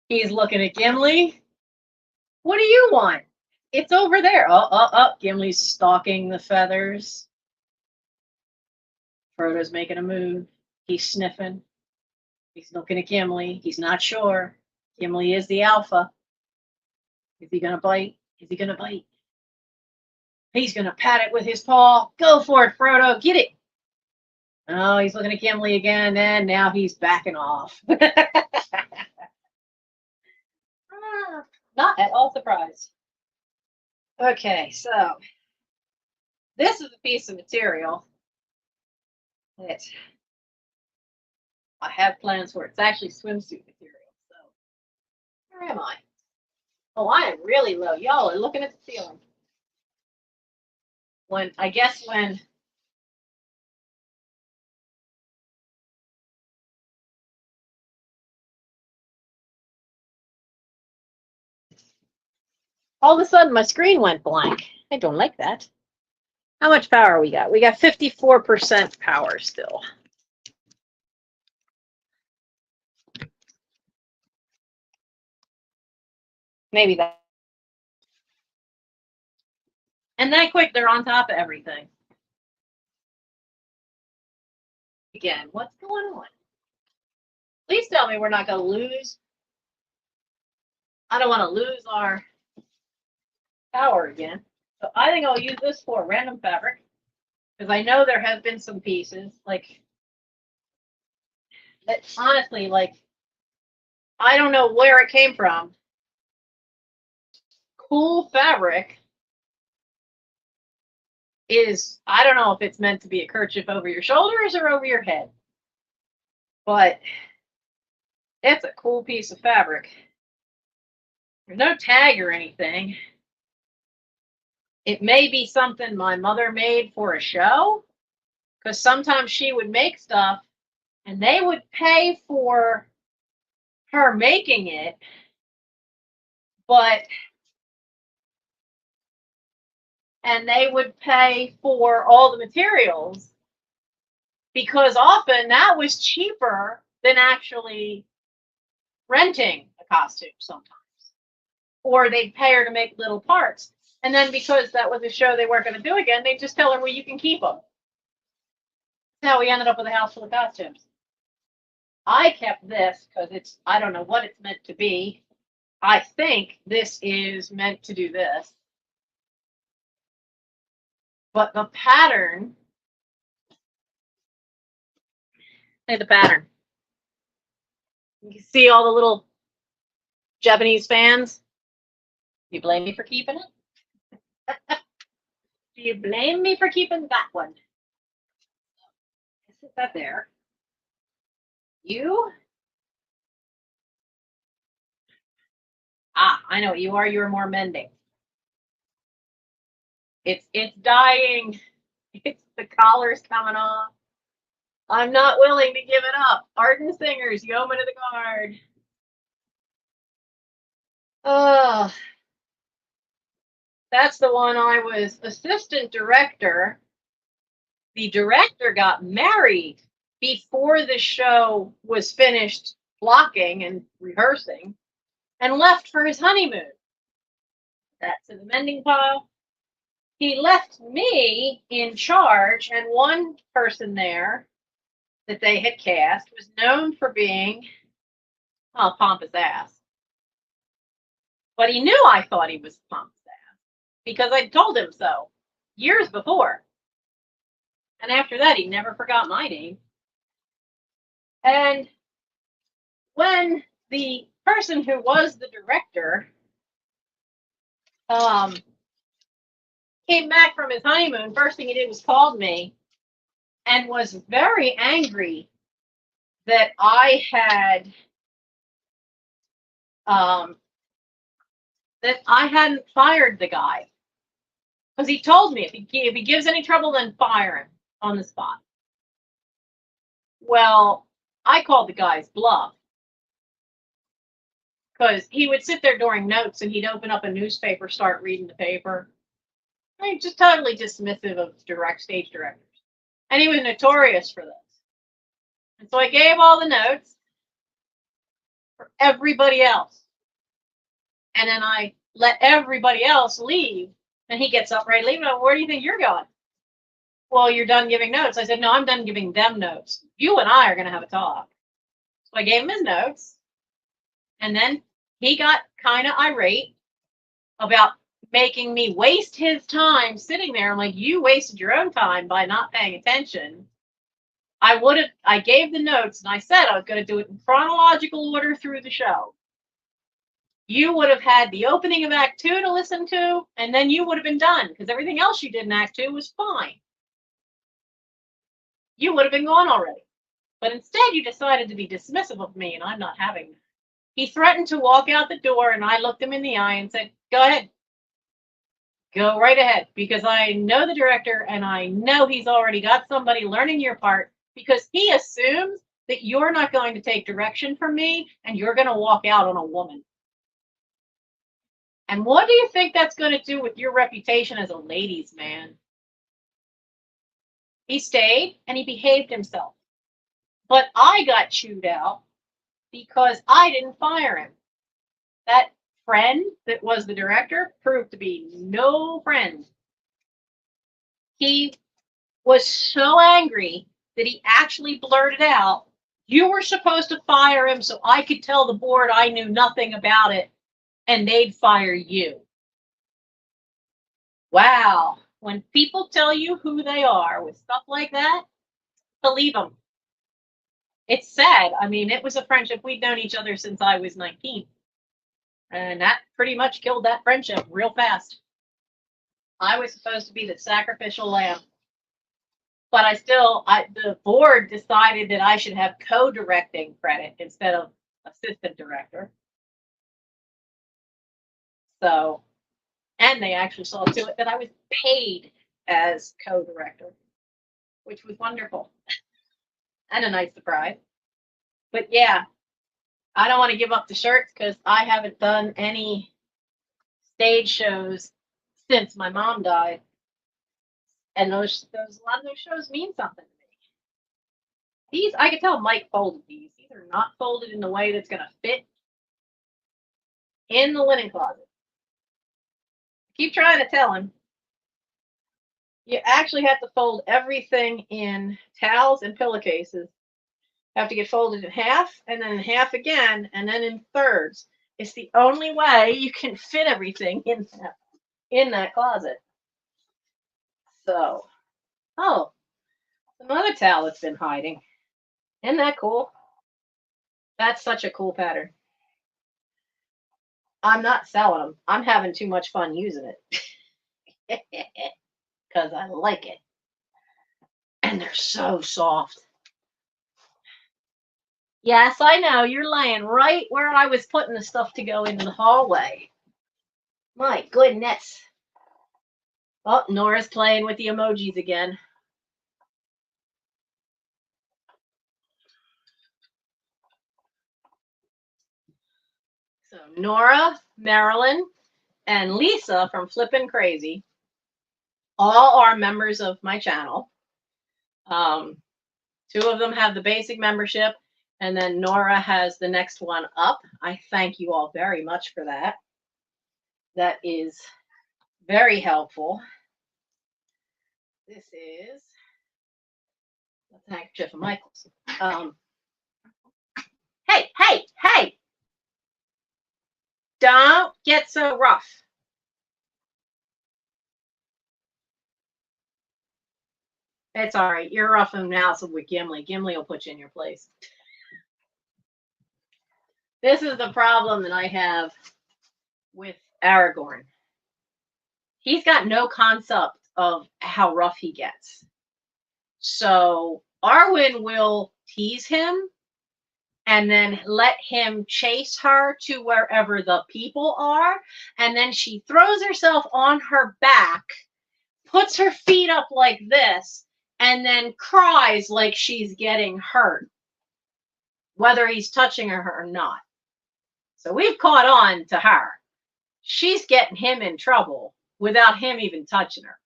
He's looking at Gimli. What do you want? It's over there. Oh. Gimli's stalking the feathers. Frodo's making a move. He's sniffing. He's looking at Gimli. He's not sure. Gimli is the alpha. Is he going to bite? Is he going to bite? He's going to pat it with his paw. Go for it, Frodo. Get it. Oh, he's looking at Gimli again, and now he's backing off. Not at all surprised. Okay, so this is a piece of material that I have plans for. It's actually swimsuit material. So where am I? Oh, I am really low. Y'all are looking at the ceiling. When all of a sudden my screen went blank. I don't like that. How much power we got? We got 54% power still. Maybe that. And that quick, they're on top of everything. Again, what's going on? Please tell me we're not going to lose. I don't want to lose our power again. So I think I'll use this for random fabric. Because I know there have been some pieces, like, that honestly, like, I don't know where it came from. Cool fabric is, I don't know if it's meant to be a kerchief over your shoulders or over your head. But it's a cool piece of fabric. There's no tag or anything. It may be something my mother made for a show, because sometimes she would make stuff and they would pay for her making it, and they would pay for all the materials, because often that was cheaper than actually renting a costume sometimes. Or they'd pay her to make little parts. And then because that was a show they weren't going to do again, they'd just tell her, well, you can keep them. That's how we ended up with a house full of costumes. I kept this because it's, I don't know what it's meant to be. I think this is meant to do this. But the pattern, the pattern. You can see all the little Japanese fans. Do you blame me for keeping it? Do you blame me for keeping that one? Sit that there. You Ah, I know what you are. You're more mending. It's dying. It's the collar's coming off. I'm not willing to give it up. Ardent Singers, Yeoman of the Guard. Oh, that's the one I was assistant director. The director got married before the show was finished blocking and rehearsing and left for his honeymoon. That's in the mending pile. He left me in charge, and one person there that they had cast was known for being, well, pompous ass. But he knew I thought he was pompous ass because I told him so years before. And after that, he never forgot my name. And when the person who was the director came back from his honeymoon, first thing he did was called me and was very angry that I had that I hadn't fired the guy, because he told me if he gives any trouble, then fire him on the spot. Well, I called the guy's bluff, because he would sit there during notes and he'd open up a newspaper, start reading the paper. I mean, just totally dismissive of stage directors. And he was notorious for this. And so I gave all the notes for everybody else. And then I let everybody else leave. And he gets up, right, leaving. Where do you think you're going? Well, you're done giving notes. I said, no, I'm done giving them notes. You and I are going to have a talk. So I gave him his notes. And then he got kind of irate about making me waste his time sitting there. I'm like, you wasted your own time by not paying attention. I gave the notes and I said I was going to do it in chronological order through the show. You would have had the opening of Act 2 to listen to, and then you would have been done, because everything else you did in Act 2 was fine. You would have been gone already. But instead, you decided to be dismissive of me, and I'm not having that. He threatened to walk out the door, and I looked him in the eye and said, go ahead. Go right ahead, because I know the director, and I know he's already got somebody learning your part, because he assumes that you're not going to take direction from me, and you're going to walk out on a woman. And what do you think that's going to do with your reputation as a ladies' man? He stayed, and he behaved himself. But I got chewed out because I didn't fire him. That friend that was the director proved to be no friend. He was so angry that he actually blurted out, you were supposed to fire him so I could tell the board I knew nothing about it and they'd fire you. Wow. When people tell you who they are with stuff like that, believe them. It's sad. I mean, it was a friendship. We'd known each other since I was 19. And that pretty much killed that friendship real fast. I was supposed to be the sacrificial lamb. But the board decided that I should have co-directing credit instead of assistant director. So, and they actually saw to it that I was paid as co-director, which was wonderful and a nice surprise. But yeah, I don't want to give up the shirts because I haven't done any stage shows since my mom died. And a lot of those shows mean something to me. These, I can tell Mike folded these. These are not folded in the way that's going to fit in the linen closet. Keep trying to tell him. You actually have to fold everything in towels and pillowcases. Have to get folded in half, and then in half again, and then in thirds. It's the only way you can fit everything in that closet. So, oh, another towel that's been hiding. Isn't that cool? That's such a cool pattern. I'm not selling them. I'm having too much fun using it. Because I like it. And they're so soft. Yes, I know. You're laying right where I was putting the stuff to go into the hallway. My goodness. Oh, Nora's playing with the emojis again. So Nora, Marilyn, and Lisa from Flippin' Crazy all are members of my channel. Two of them have the basic membership, and then Nora has the next one up. I thank you all very much for that. That is very helpful. This is that's a handkerchief of Michael's. Hey, hey, hey! Don't get so rough. It's all right. You're roughing mouths with Gimli. Gimli will put you in your place. This is the problem that I have with Aragorn. He's got no concept of how rough he gets. So Arwen will tease him and then let him chase her to wherever the people are. And then she throws herself on her back, puts her feet up like this, and then cries like she's getting hurt, whether he's touching her or not. So we've caught on to her. She's getting him in trouble without him even touching her.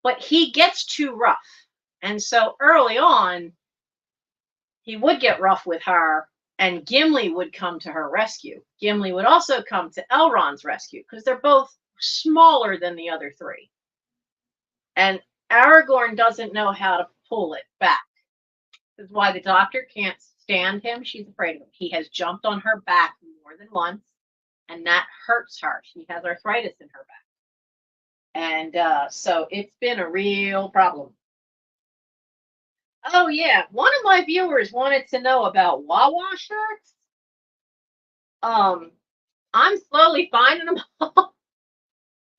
But he gets too rough. And so early on, he would get rough with her, and Gimli would come to her rescue. Gimli would also come to Elrond's rescue, because they're both smaller than the other three. And Aragorn doesn't know how to pull it back. This is why the doctor can't stand him. She's afraid of him. He has jumped on her back more than once, and that hurts her. She has arthritis in her back. And so it's been a real problem. Oh, yeah. One of my viewers wanted to know about Wawa shirts. I'm slowly finding them all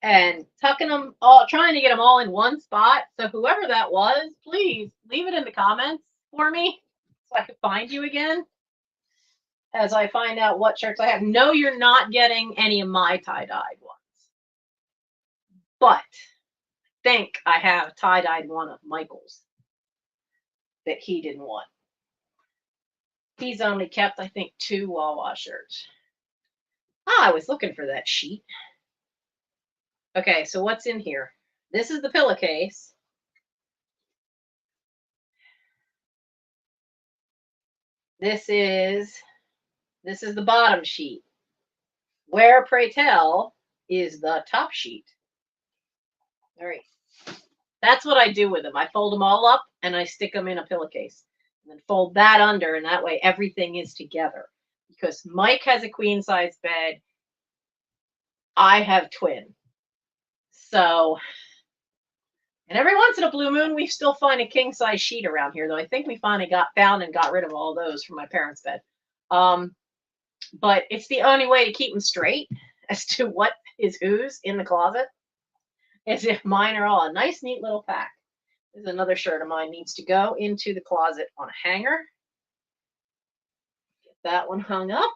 and tucking them all, trying to get them all in one spot. So whoever that was, please leave it in the comments for me so I can find you again as I find out what shirts I have. No, you're not getting any of my tie-dyed ones. But I think I have a tie-dyed one of Michael's that he didn't want. He's only kept, I think, 2 Wawa shirts. Ah, I was looking for that sheet. Okay, so what's in here? This is the pillowcase. This is the bottom sheet. Where, pray tell, is the top sheet? All right. That's what I do with them. I fold them all up and I stick them in a pillowcase. And then fold that under, and that way everything is together. Because Mike has a queen size bed. I have twin. So, and every once in a blue moon, we still find a king size sheet around here, though I think we finally found and got rid of all those from my parents' bed. But it's the only way to keep them straight as to what is whose in the closet, as if mine are all a nice, neat little pack. There's another shirt of mine needs to go into the closet on a hanger. Get that one hung up.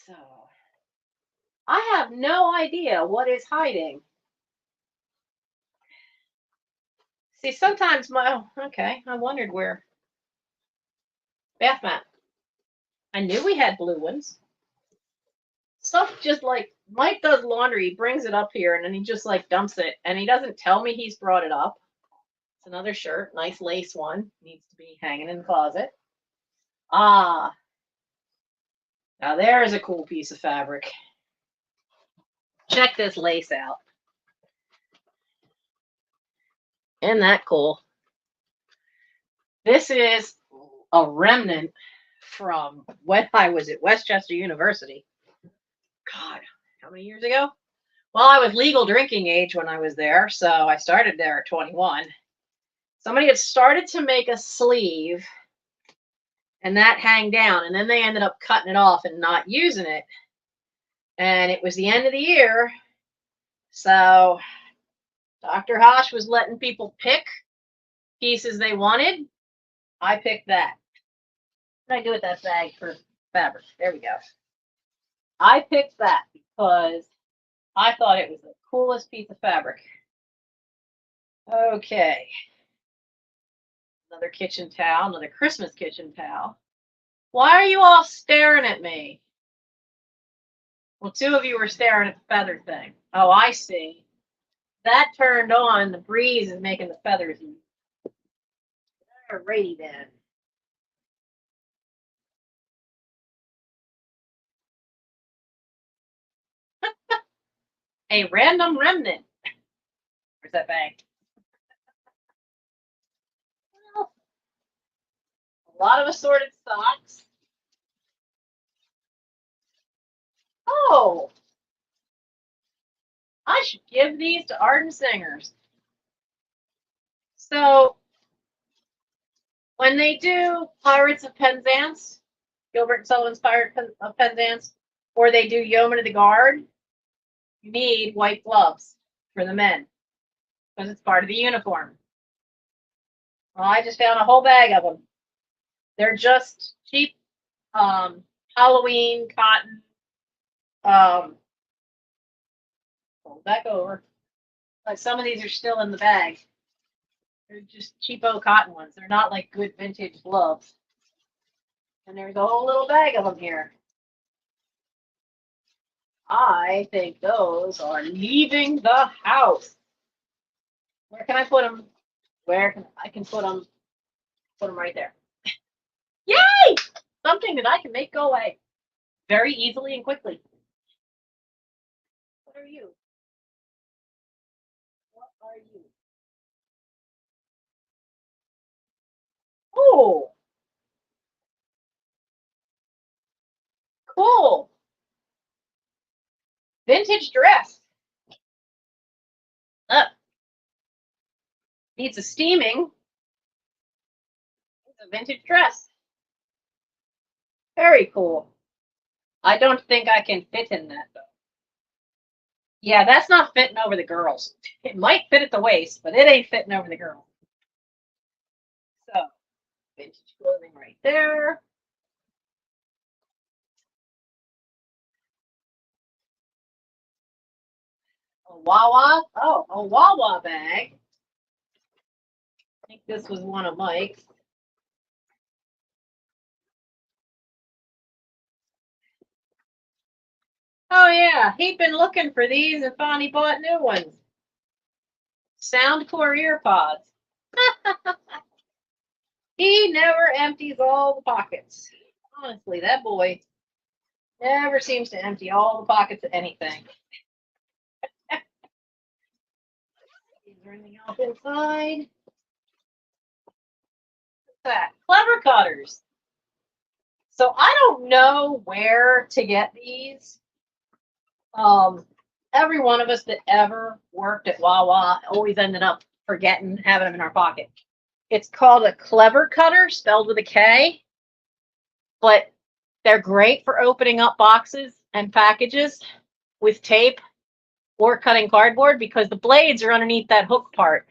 So I have no idea what is hiding. See, sometimes okay, I wondered where. Bath mat. I knew we had blue ones. Stuff just like Mike does laundry, he brings it up here and then he just like dumps it, and he doesn't tell me he's brought it up. It's another shirt, nice lace one, needs to be hanging in the closet. Ah, now there is a cool piece of fabric. Check this lace out. Isn't that cool? This is a remnant from when I was at Westchester University. God, how many years ago? Well, I was legal drinking age when I was there, so I started there at 21. Somebody had started to make a sleeve, and that hang down, and then they ended up cutting it off and not using it. And it was the end of the year, so Dr. Hosh was letting people pick pieces they wanted. I picked that. What did I do with that bag for fabric? There we go. I picked that because I thought it was the coolest piece of fabric. Okay. Another kitchen towel, another Christmas kitchen towel. Why are you all staring at me? Well, two of you were staring at the feather thing. Oh, I see. That turned on. The breeze is making the feathers. Alrighty then. A random remnant. Where's that bag? Well, a lot of assorted socks. Oh, I should give these to ardent singers. So when they do Pirates of Penzance, Gilbert and Sullivan's Pirates of Penzance, or they do Yeoman of the Guard, you need white gloves for the men because it's part of the uniform. Well, I just found a whole bag of them. They're just cheap Halloween cotton. Fold back over. Like some of these are still in the bag. They're just cheapo cotton ones. They're not like good vintage gloves. And there's a whole little bag of them here. I think those are leaving the house. Where can I put them? Where can I put them? Put them right there. Yay! Something that I can make go away very easily and quickly. What are you? What are you? Oh, cool. Vintage dress. Up. Needs a steaming. It's a vintage dress. Very cool. I don't think I can fit in that though. Yeah, that's not fitting over the girls. It might fit at the waist, but it ain't fitting over the girls. So, vintage clothing right there. A Wawa. Oh, a Wawa bag. I think this was one of Mike's. Oh yeah, he'd been looking for these and finally bought new ones. Soundcore ear pods. He never empties all the pockets. Honestly, that boy never seems to empty all the pockets of anything. Is there anything else inside? What's that? Clever cutters. So I don't know where to get these. Every one of us that ever worked at Wawa always ended up forgetting having them in our pocket. It's called a clever cutter, spelled with a K, but they're great for opening up boxes and packages with tape or cutting cardboard because the blades are underneath that hook part.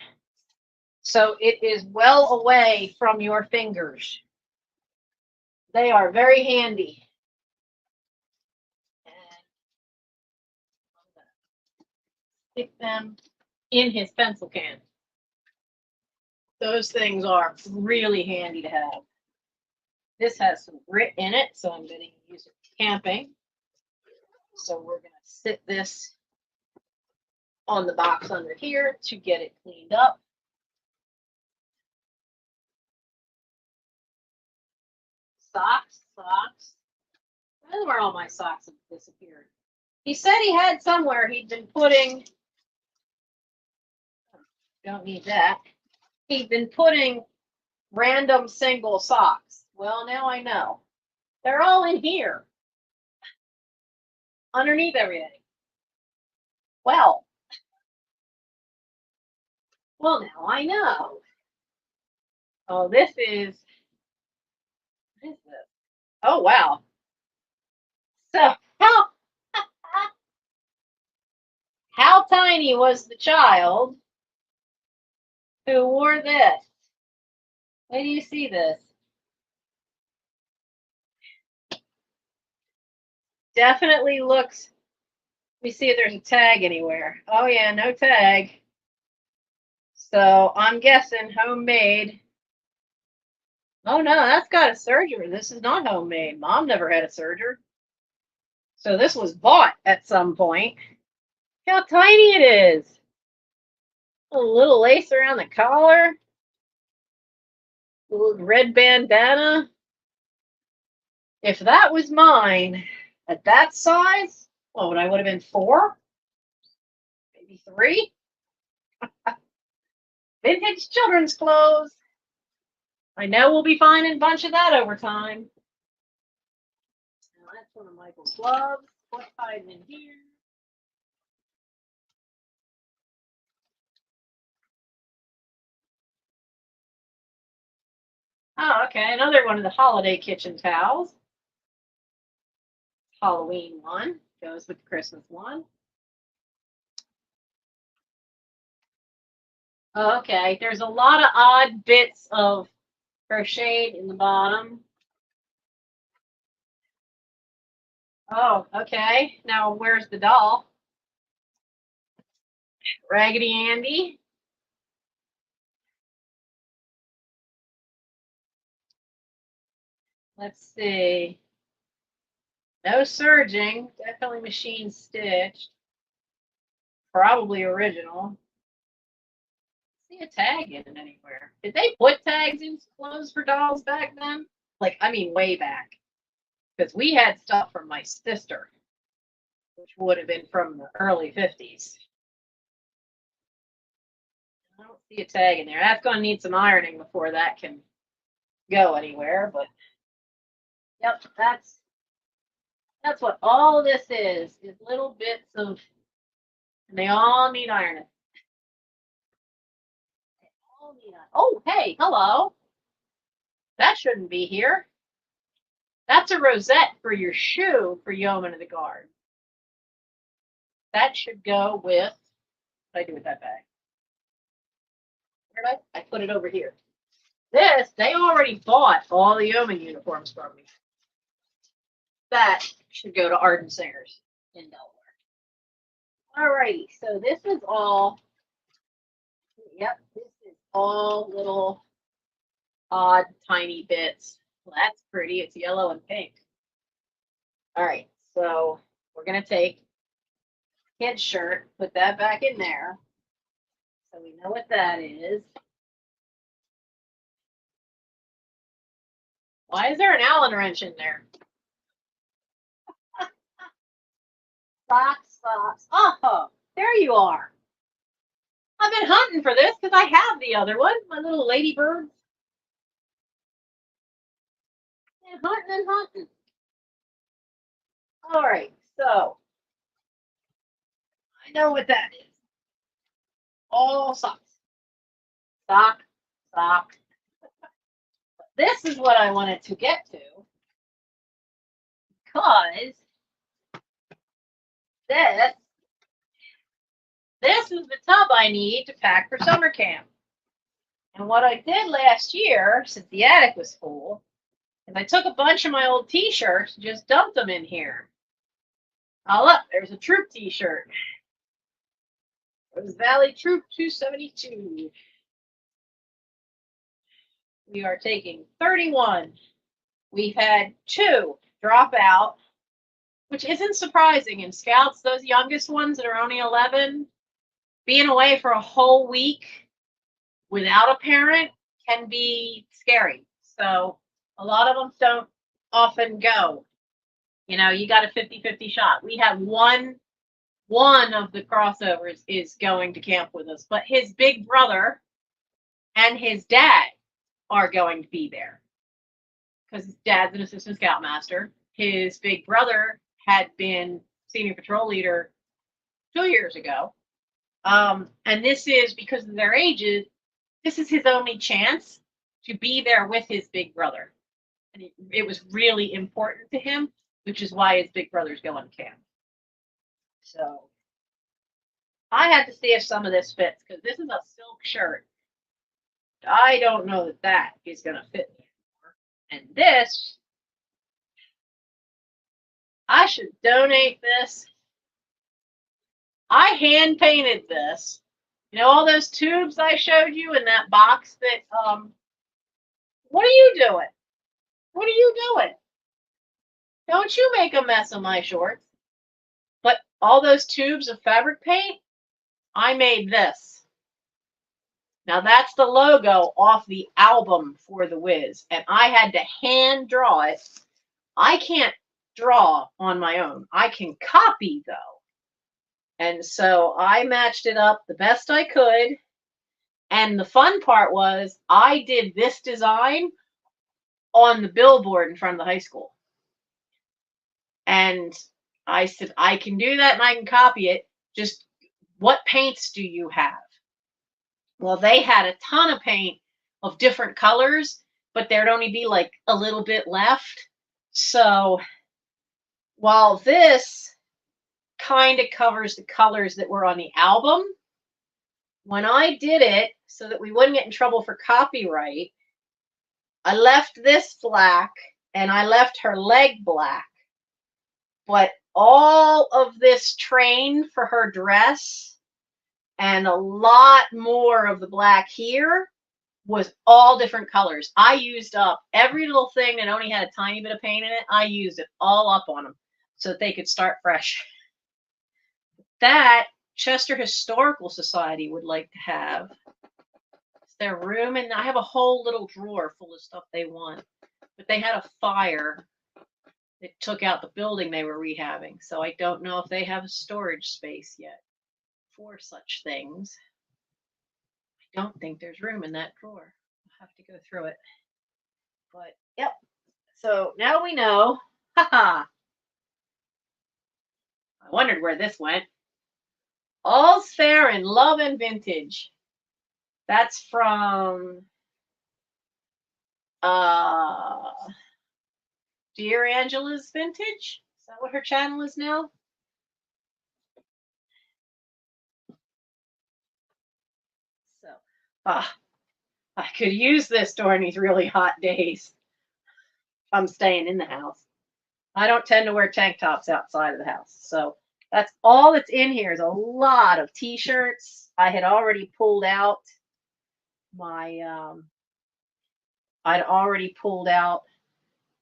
So it is well away from your fingers. They are very handy. Stick them in his pencil can. Those things are really handy to have. This has some grit in it, so I'm going to use it camping. So we're going to sit this on the box under here to get it cleaned up. Socks. I don't know where all my socks have disappeared. He said he had somewhere he'd been putting, don't need that. He'd been putting random single socks. Well, now I know. They're all in here. Underneath everything. Well, now I know. Oh, this is, what is this? Oh, wow. So, how tiny was the child who wore this? Where do you see this? Definitely looks. Let me see if there's a tag anywhere. Oh yeah, no tag. So I'm guessing homemade. Oh no, that's got a serger. This is not homemade. Mom never had a serger. So this was bought at some point. Look how tiny it is. A little lace around the collar. A little red bandana. If that was mine at that size, what would I would have been 4? Maybe 3? Vintage children's clothes. I know we'll be finding a bunch of that over time. Now that's one of Michael's gloves. What's hiding in here? Oh, okay. Another one of the holiday kitchen towels. Halloween one. Goes with the Christmas one. Oh, okay. There's a lot of odd bits of crocheted in the bottom. Oh, okay. Now where's the doll? Raggedy Andy. Let's see. No serging. Definitely machine stitched. Probably original. See a tag in it anywhere. Did they put tags in clothes for dolls back then? Like, I mean, way back. Because we had stuff from my sister, which would have been from the early 50s. I don't see a tag in there. That's going to need some ironing before that can go anywhere. But, yep, that's what all this is little bits of, and they all need ironing. Oh, hey, hello. That shouldn't be here. That's a rosette for your shoe for Yeoman of the Guard. That should go with, what did I do with that bag? Where did I put it over here. This, they already bought all the Yeoman uniforms from me. That should go to Arden Singers in Delaware. Alrighty, so this is all, yep, this is all little odd tiny bits. Well, that's pretty. It's yellow and pink. All right, so we're going to take kid's shirt, put that back in there. So we know what that is. Why is there an Allen wrench in there? Socks, socks. Oh, there you are. I've been hunting for this because I have the other one, my little ladybird. And hunting and hunting. All right, so I know what that is. All socks. Sock, sock. This is what I wanted to get to because this is the tub I need to pack for summer camp. And what I did last year, since the attic was full, is I took a bunch of my old t-shirts and just dumped them in here. Oh, look, there's a troop t-shirt. It was Valley Troop 272. We are taking 31. We've had 2 drop out, which isn't surprising. In Scouts, those youngest ones that are only 11, being away for a whole week without a parent can be scary. So a lot of them don't often go. You know, you got a 50-50 shot. We have one of the crossovers is going to camp with us, but his big brother and his dad are going to be there because his dad's an assistant scoutmaster. His big brother had been senior patrol leader 2 years ago. And this is because of their ages, this is his only chance to be there with his big brother. And it was really important to him, which is why his big brother's going to camp. So I had to see if some of this fits because this is a silk shirt. I don't know that is going to fit me anymore. And this, I should donate this. I hand painted this. You know all those tubes I showed you in that box that, what are you doing? What are you doing? Don't you make a mess of my shorts. But all those tubes of fabric paint, I made this. Now that's the logo off the album for The Wiz, and I had to hand draw it. I can't draw on my own. I can copy though. And so I matched it up the best I could. And the fun part was I did this design on the billboard in front of the high school. And I said, I can do that and I can copy it. Just what paints do you have? Well, they had a ton of paint of different colors, but there'd only be like a little bit left. So while this kind of covers the colors that were on the album, when I did it so that we wouldn't get in trouble for copyright, I left this black and I left her leg black. But all of this train for her dress and a lot more of the black here was all different colors. I used up every little thing that only had a tiny bit of paint in it. I used it all up on them so that they could start fresh. That Chester Historical Society would like to have. It's their room, and I have a whole little drawer full of stuff they want. But they had a fire that took out the building they were rehabbing, so I don't know if they have a storage space yet for such things. I don't think there's room in that drawer. I'll have to go through it. But, yep. So now we know. Haha. I wondered where this went. All's Fair in Love and Vintage. That's from Dear Angela's Vintage. Is that what her channel is now? So, I could use this during these really hot days. I'm staying in the house. I don't tend to wear tank tops outside of the house. So that's all that's in here is a lot of t-shirts. I had already pulled out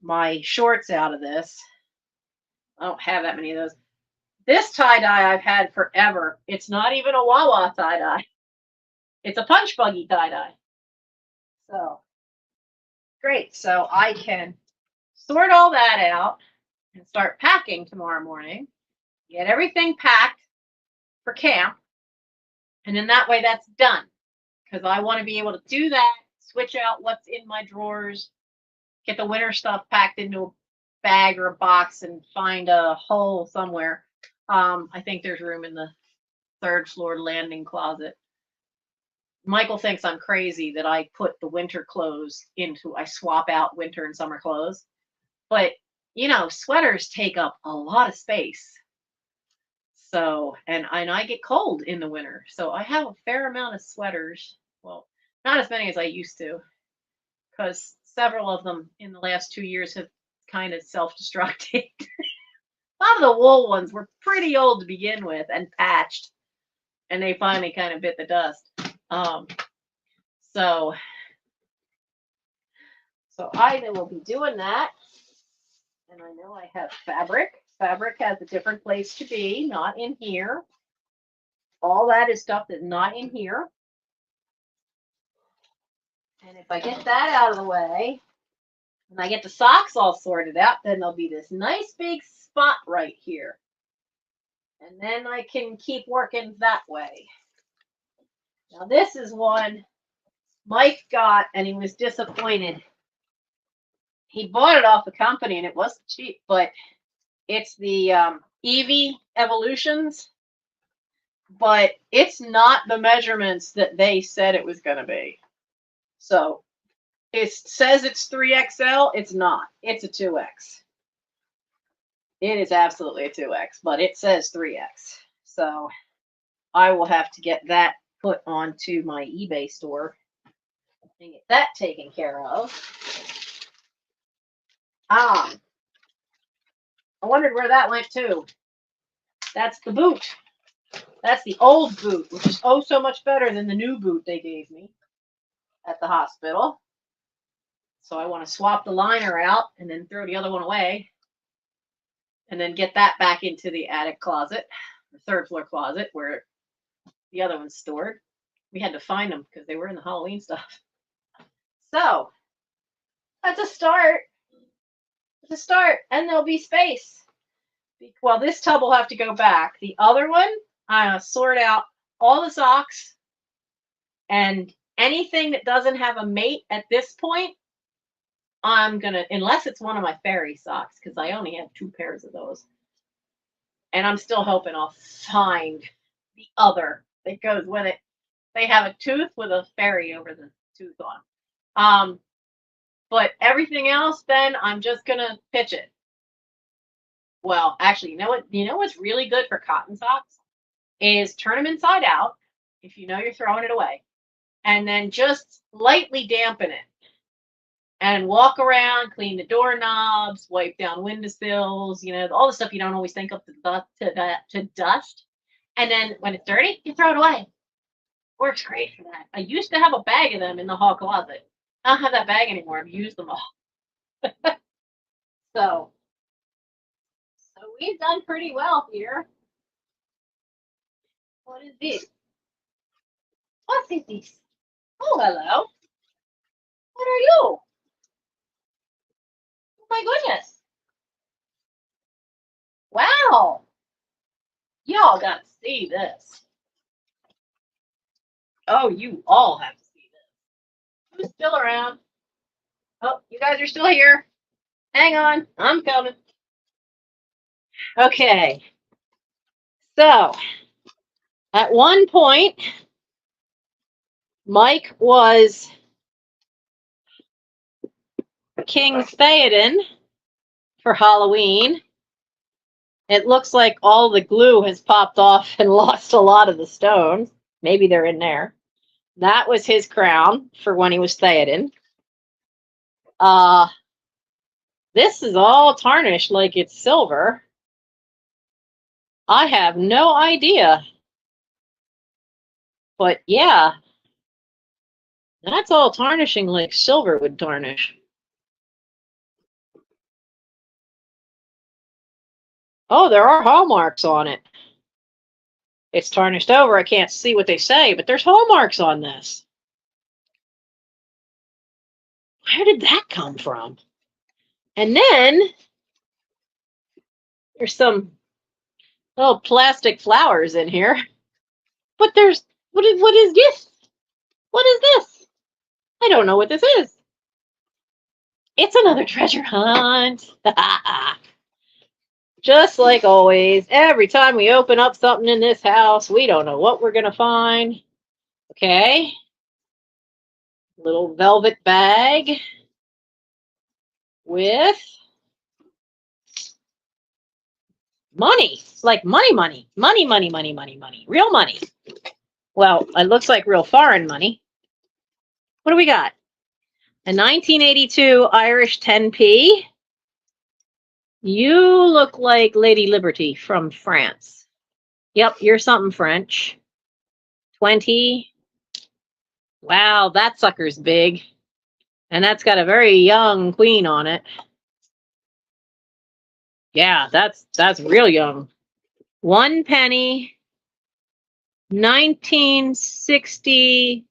my shorts out of this. I don't have that many of those. This tie-dye I've had forever. It's not even a Wawa tie-dye. It's a punch buggy tie-dye. So great. So I can sort all that out and start packing tomorrow morning. Get everything packed for camp. And then that way that's done. Because I want to be able to do that, switch out what's in my drawers, get the winter stuff packed into a bag or a box, and find a hole somewhere. I think there's room in the third floor landing closet. Michael thinks I'm crazy that I put the winter clothes I swap out winter and summer clothes. But, you know, sweaters take up a lot of space. So, and I get cold in the winter. So I have a fair amount of sweaters. Well, not as many as I used to, because several of them in the last 2 years have kind of self-destructed. A lot of the wool ones were pretty old to begin with and patched, and they finally kind of bit the dust. So I will be doing that. And I know I have fabric. Fabric has a different place to be, not in here. All that is stuff that's not in here. And if I get that out of the way, and I get the socks all sorted out, then there'll be this nice big spot right here. And then I can keep working that way. Now this is one Mike got, and he was disappointed. He bought it off the company, and it wasn't cheap, but it's the Evie Evolutions, but it's not the measurements that they said it was going to be. So it says it's 3XL. It's not. It's a 2X. It is absolutely a 2X, but it says 3X. So I will have to get that put onto my eBay store and get that taken care of. I wondered where that went to. That's the boot. That's the old boot, which is oh so much better than the new boot they gave me at the hospital. So I want to swap the liner out and then throw the other one away. And then get that back into the attic closet, the third floor closet where the other one's stored. We had to find them because they were in the Halloween stuff. So that's a start. It's a start. And there'll be space. Well, this tub will have to go back. The other one, I sort out all the socks and anything that doesn't have a mate at this point. I'm gonna, unless it's one of my fairy socks, because I only have 2 pairs of those. And I'm still hoping I'll find the other that goes with it. They have a tooth with a fairy over the tooth on. But everything else, then I'm just gonna pitch it. Well, actually, you know what? You know what's really good for cotton socks is turn them inside out if you know you're throwing it away, and then just lightly dampen it, and walk around, clean the doorknobs, wipe down windowsills. You know, all the stuff you don't always think of to dust. And then when it's dirty, you throw it away. Works great for that. I used to have a bag of them in the hall closet. I don't have that bag anymore. I've used them all. So we've done pretty well here. What is this? What is this? Oh, hello. What are you? Oh my goodness. Wow. Y'all got to see this. Oh, you all have to see this. Who's still around? Oh, you guys are still here. Hang on. I'm coming. Okay. So, at one point, Mike was King Theoden for Halloween. It looks like all the glue has popped off and lost a lot of the stones. Maybe they're in there. That was his crown for when he was Theoden. This is all tarnished like it's silver. I have no idea. But yeah, that's all tarnishing like silver would tarnish. Oh, there are hallmarks on it. It's tarnished over. I can't see what they say, but there's hallmarks on this. Where did that come from? And then there's some little plastic flowers in here. But there's, what is this? What is this? I don't know what this is. It's another treasure hunt. Just like always, every time we open up something in this house, we don't know what we're going to find. Okay. Little velvet bag with money. Like money. Real money. Well, it looks like real foreign money. What do we got? A 1982 Irish 10p. You look like Lady Liberty from France. Yep, you're something French. 20. Wow, that sucker's big. And that's got a very young queen on it. Yeah, that's real young. 1 penny. 1960.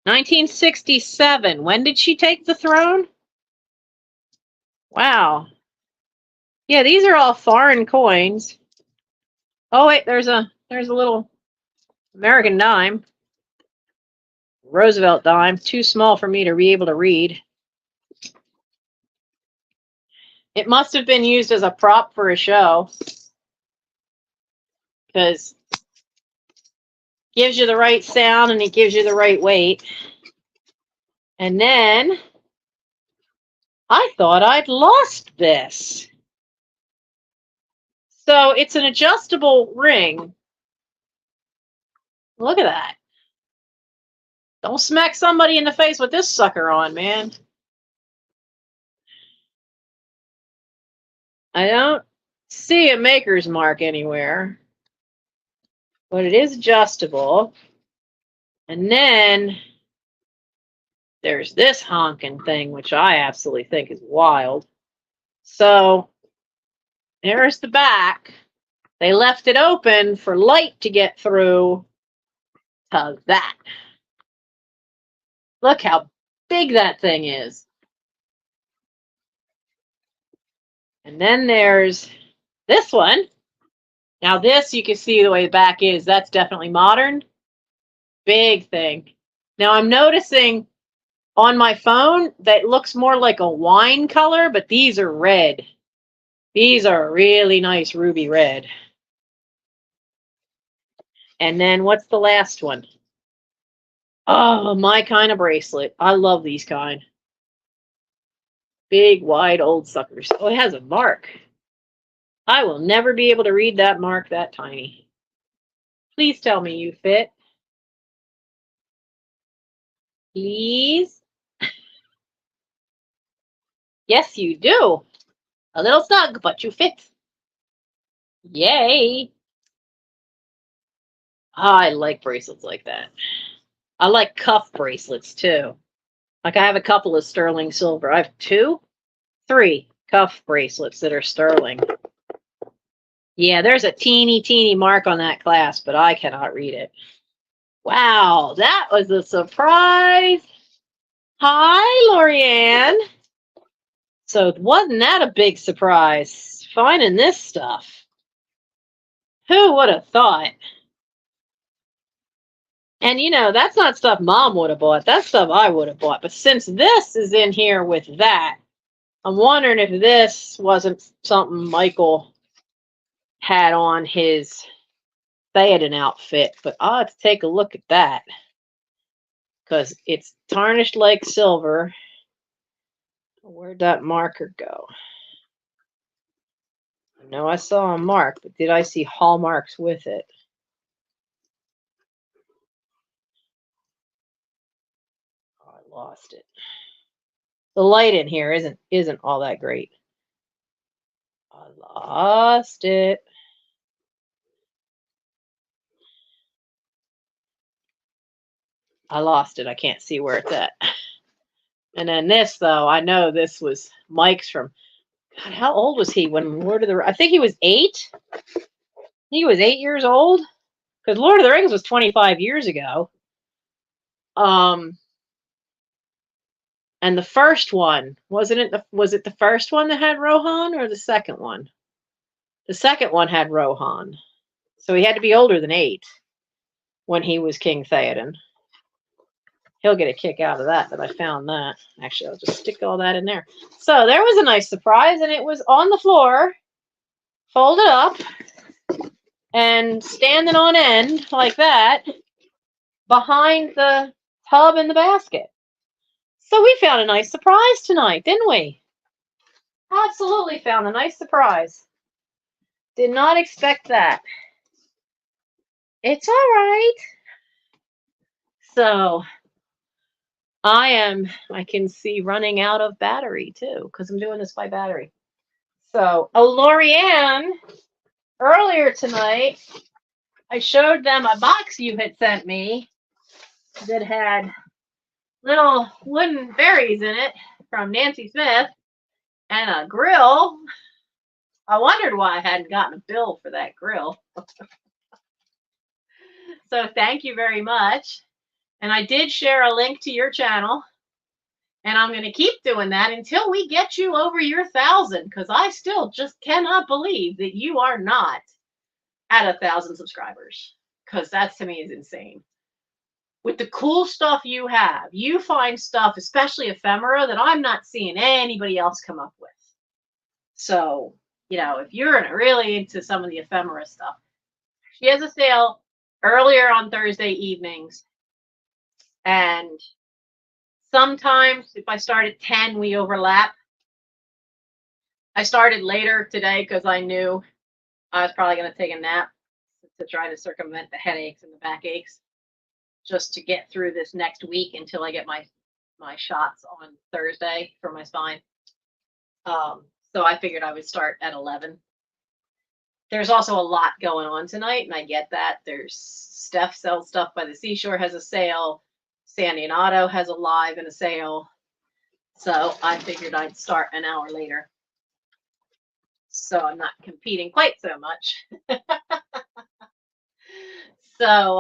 1967. When did she take the throne? Wow. Yeah, these are all foreign coins. Oh wait, there's a little American dime. Roosevelt dime, too small for me to be able to read. It must have been used as a prop for a show, because it gives you the right sound and it gives you the right weight. And then I thought I'd lost this. So it's an adjustable ring. Look at that. Don't smack somebody in the face with this sucker on, man. I don't see a maker's mark anywhere, but it is adjustable. And then there's this honking thing, which I absolutely think is wild. So there's the back. They left it open for light to get through to that. Look how big that thing is. And then there's this one. Now this, you can see the way the back is. That's definitely modern. Big thing. Now I'm noticing on my phone that looks more like a wine color, but these are red. These are really nice ruby red. And then what's the last one? Oh, my kind of bracelet. I love these kind. Big, wide, old suckers. Oh, it has a mark. I will never be able to read that mark that tiny. Please tell me you fit. Please. Yes, you do. A little snug, but you fit. Yay. I like bracelets like that. I like cuff bracelets too. Like I have a couple of sterling silver. I have 3 cuff bracelets that are sterling. Yeah, there's a teeny mark on that clasp, but I cannot read it. Wow, that was a surprise. Hi, Lorianne. So wasn't that a big surprise, finding this stuff? Who would have thought? And you know, that's not stuff Mom would have bought. That's stuff I would have bought. But since this is in here with that, I'm wondering if this wasn't something Michael had on his Theoden outfit. But I'll have to take a look at that. Because it's tarnished like silver. Where'd that marker go? I know I saw a mark, but did I see hallmarks with it? Oh, I lost it. The light in here isn't all that great. I lost it. I lost it. I can't see where it's at. And then this, though, I know this was Mike's from. God, how old was he when Lord of the? I think he was 8. He was 8 years old because Lord of the Rings was 25 years ago. And the first one wasn't it? Was it the first one that had Rohan or the second one? The second one had Rohan, so he had to be older than 8 when he was King Theoden. He'll get a kick out of that I found that. Actually, I'll just stick all that in there. So there was a nice surprise, and it was on the floor, folded up, and standing on end like that behind the tub and the basket. So we found a nice surprise tonight, didn't we? Absolutely found a nice surprise. Did not expect that. It's all right. So I can see running out of battery too, because I'm doing this by battery. So, Lorianne, earlier tonight, I showed them a box you had sent me that had little wooden berries in it from Nancy Smith and a grill. I wondered why I hadn't gotten a bill for that grill. So thank you very much. And I did share a link to your channel. And I'm going to keep doing that until we get you over your 1,000, because I still just cannot believe that you are not at 1,000 subscribers, because that to me is insane. With the cool stuff you have, you find stuff, especially ephemera, that I'm not seeing anybody else come up with. So, you know, if you're really into some of the ephemera stuff, she has a sale earlier on Thursday evenings. And sometimes if I start at 10, we overlap. I started later today because I knew I was probably going to take a nap to try to circumvent the headaches and the backaches, just to get through this next week until I get my shots on Thursday for my spine. So I figured I would start at 11. There's also a lot going on tonight, and I get that. There's Steph Sells Stuff by the Seashore has a sale. Sandy and Otto has a live and a sale. So I figured I'd start an hour later. So I'm not competing quite so much. So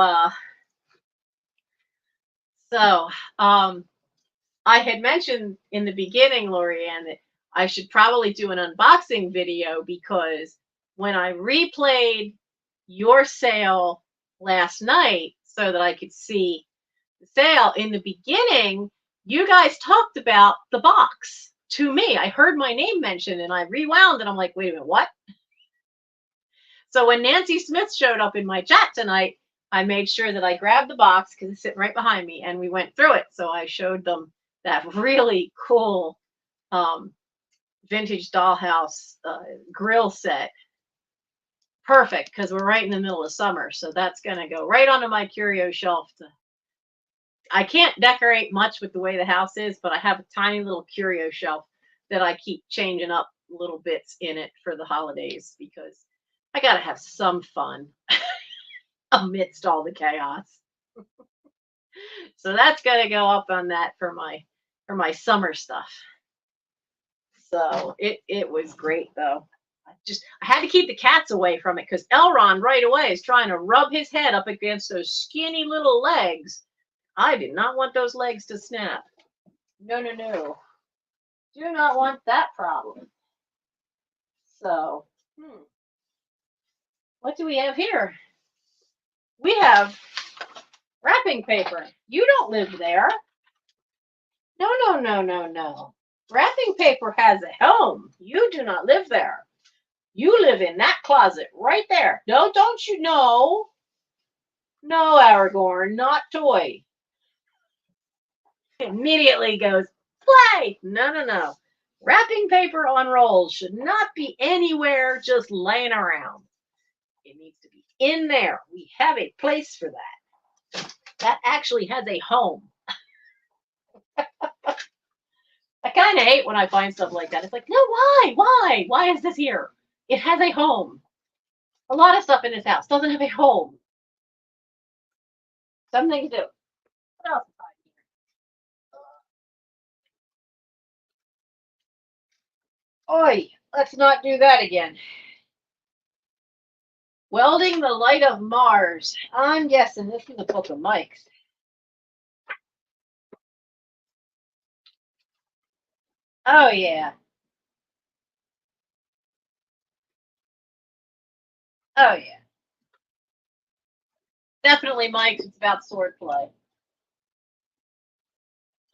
I had mentioned in the beginning, Lorianne, that I should probably do an unboxing video because when I replayed your sale last night so that I could see the sale in the beginning, you guys talked about the box to me. I heard my name mentioned and I rewound and I'm like, wait a minute, what? So when Nancy Smith showed up in my chat tonight, I made sure that I grabbed the box because it's sitting right behind me and we went through it. So I showed them that really cool vintage dollhouse grill set. Perfect, because we're right in the middle of summer. So that's going to go right onto my curio shelf. I can't decorate much with the way the house is, but I have a tiny little curio shelf that I keep changing up little bits in it for the holidays because I got to have some fun amidst all the chaos. So that's going to go up on that for my summer stuff. So it was great though. I had to keep the cats away from it because Elron right away is trying to rub his head up against those skinny little legs. I did not want those legs to snap. No, no, no. Do not want that problem. So, what do we have here? We have wrapping paper. You don't live there. No, no, no, no, no. Wrapping paper has a home. You do not live there. You live in that closet right there. No, don't you know? No, Aragorn, not toy. Immediately goes, play. No, no, no. Wrapping paper on rolls should not be anywhere just laying around. It needs to be in there. We have a place for that. That actually has a home. I kind of hate when I find stuff like that. It's like, no, why? Why? Why is this here? It has a home. A lot of stuff in this house doesn't have a home. Some things do. What else is on here? Oi, let's not do that again. Welding the Light of Mars. I'm guessing this is a book of Mike's. Oh, yeah. Oh, yeah. Definitely Mike's. It's about swordplay.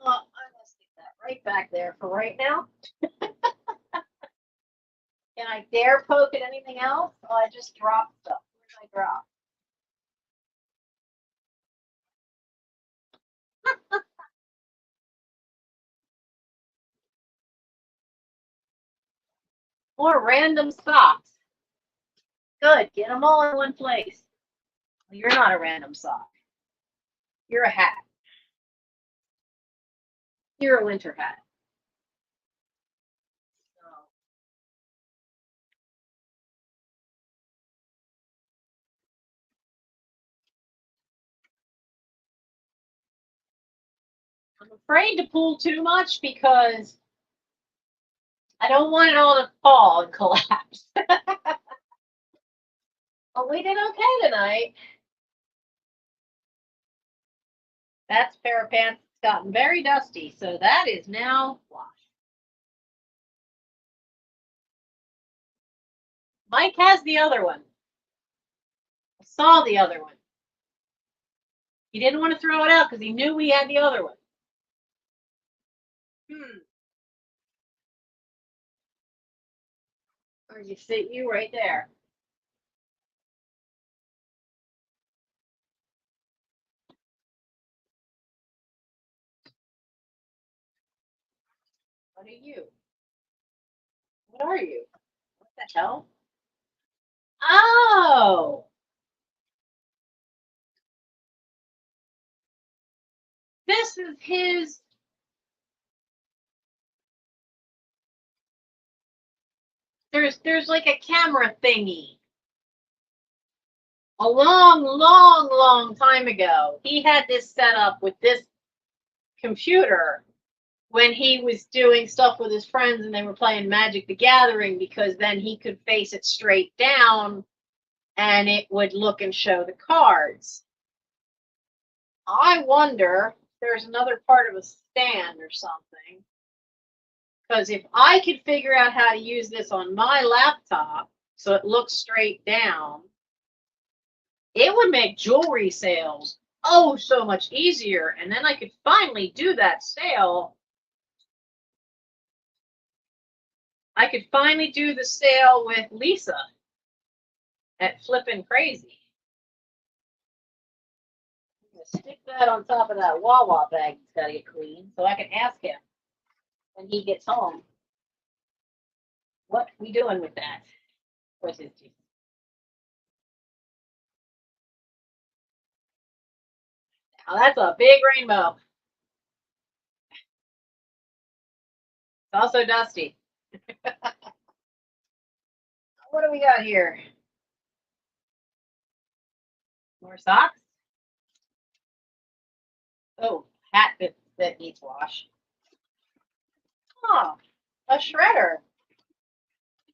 Well, I'm going to stick that right back there for right now. Can I dare poke at anything else? Oh, I just dropped stuff. Where did I drop? More random socks. Good. Get them all in one place. Well, you're not a random sock. You're a hat. You're a winter hat. I'm afraid to pull too much because I don't want it all to fall and collapse. But we did okay tonight. That's a pair of pants that's gotten very dusty, so that is now washed. Mike has the other one. I saw the other one. He didn't want to throw it out because he knew we had the other one. Or you sit you right there. What are you? What are you? What the hell? Oh! This is his. there's like a camera thingy. A long time ago, he had this set up with this computer when he was doing stuff with his friends and they were playing Magic the Gathering, because then he could face it straight down and it would look and show the cards. I wonder if there's another part of a stand or something. Because if I could figure out how to use this on my laptop so it looks straight down, it would make jewelry sales oh so much easier. And then I could finally do that sale. I could finally do the sale with Lisa at Flippin' Crazy. I'm gonna stick that on top of that Wawa bag that's got to get clean so I can ask him when he gets home what we doing with that. What's his teeth? Now that's a big rainbow. It's also dusty. What do we got here? More socks? Oh, hat that needs wash. Oh, a shredder.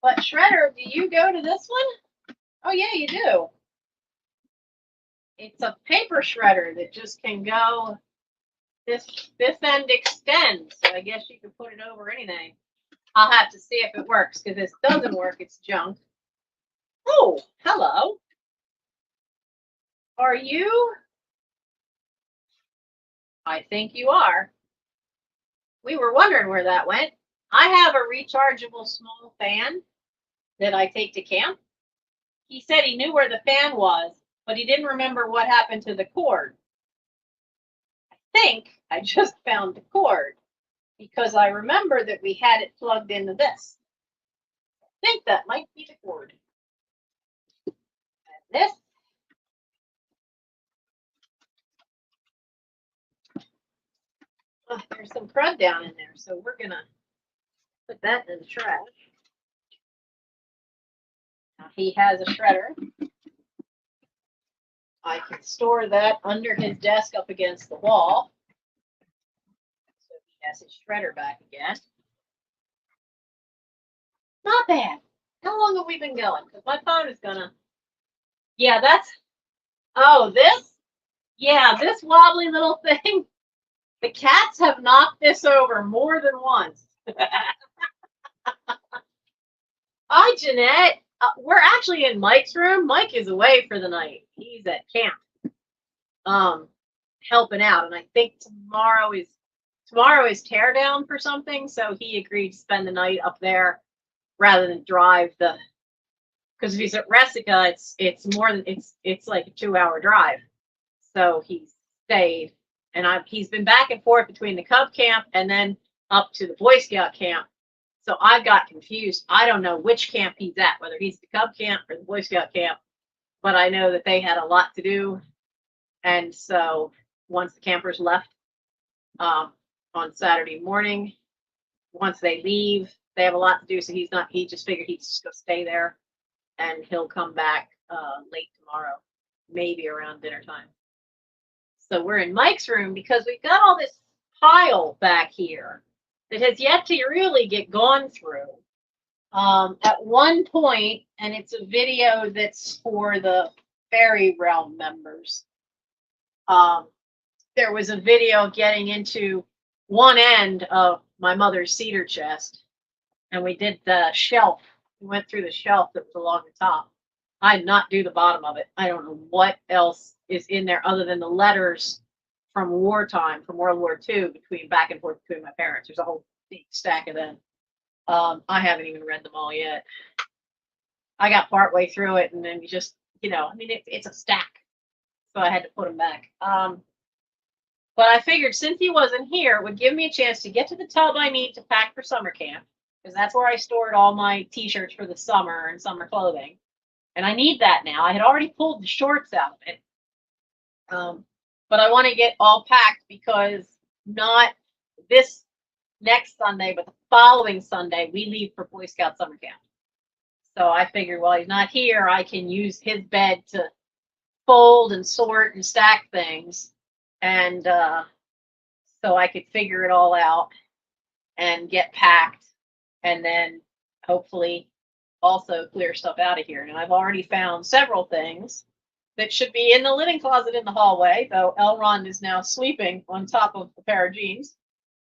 But shredder, do you go to this one? Oh yeah, you do. It's a paper shredder that just can go. This end extends, so I guess you can put it over anything. I'll have to see if it works, because this doesn't work, it's junk. Oh, hello. Are you? I think you are. We were wondering where that went. I have a rechargeable small fan that I take to camp. He said he knew where the fan was, but he didn't remember what happened to the cord. I think I just found the cord, because I remember that we had it plugged into this. I think that might be the cord. And this. Oh, there's some crud down in there, so we're gonna put that in the trash. Now he has a shredder. I can store that under his desk up against the wall. So he has his shredder back again. Not bad. How long have we been going? Because my phone is gonna. Yeah, that's. Oh, this? Yeah, this wobbly little thing. The cats have knocked this over more than once. Hi, Jeanette. We're actually in Mike's room. Mike is away for the night. He's at camp, helping out. And I think tomorrow is tear down for something. So he agreed to spend the night up there rather than drive because if he's at Resica, it's like a 2-hour drive. So he stayed, and he's been back and forth between the Cub camp and then up to the Boy Scout camp. So I got confused. I don't know which camp he's at, whether he's the Cub camp or the Boy Scout camp, but I know that they had a lot to do. And so once the campers left on Saturday morning, once they leave, they have a lot to do. So he just figured he'd just go stay there, and he'll come back late tomorrow, maybe around dinner time. So we're in Mike's room because we've got all this pile back here that has yet to really get gone through. At one point, and it's a video that's for the Fairy Realm members, there was a video getting into one end of my mother's cedar chest, and we did the shelf. We went through the shelf that was along the top. I did not do the bottom of it. I don't know what else is in there other than the letters from wartime, from World War II, back and forth between my parents. There's a whole big stack of them. I haven't even read them all yet. I got partway through it, and then you just, it's a stack. So I had to put them back. But I figured since he wasn't here, it would give me a chance to get to the tub I need to pack for summer camp, because that's where I stored all my t-shirts for the summer and summer clothing. And I need that now. I had already pulled the shorts out of it. But I want to get all packed, because not this next Sunday, but the following Sunday, we leave for Boy Scout summer camp. So I figured while he's not here, I can use his bed to fold and sort and stack things. And so I could figure it all out and get packed and then hopefully also clear stuff out of here. And I've already found several things that should be in the linen closet in the hallway, though Elrond is now sleeping on top of the pair of jeans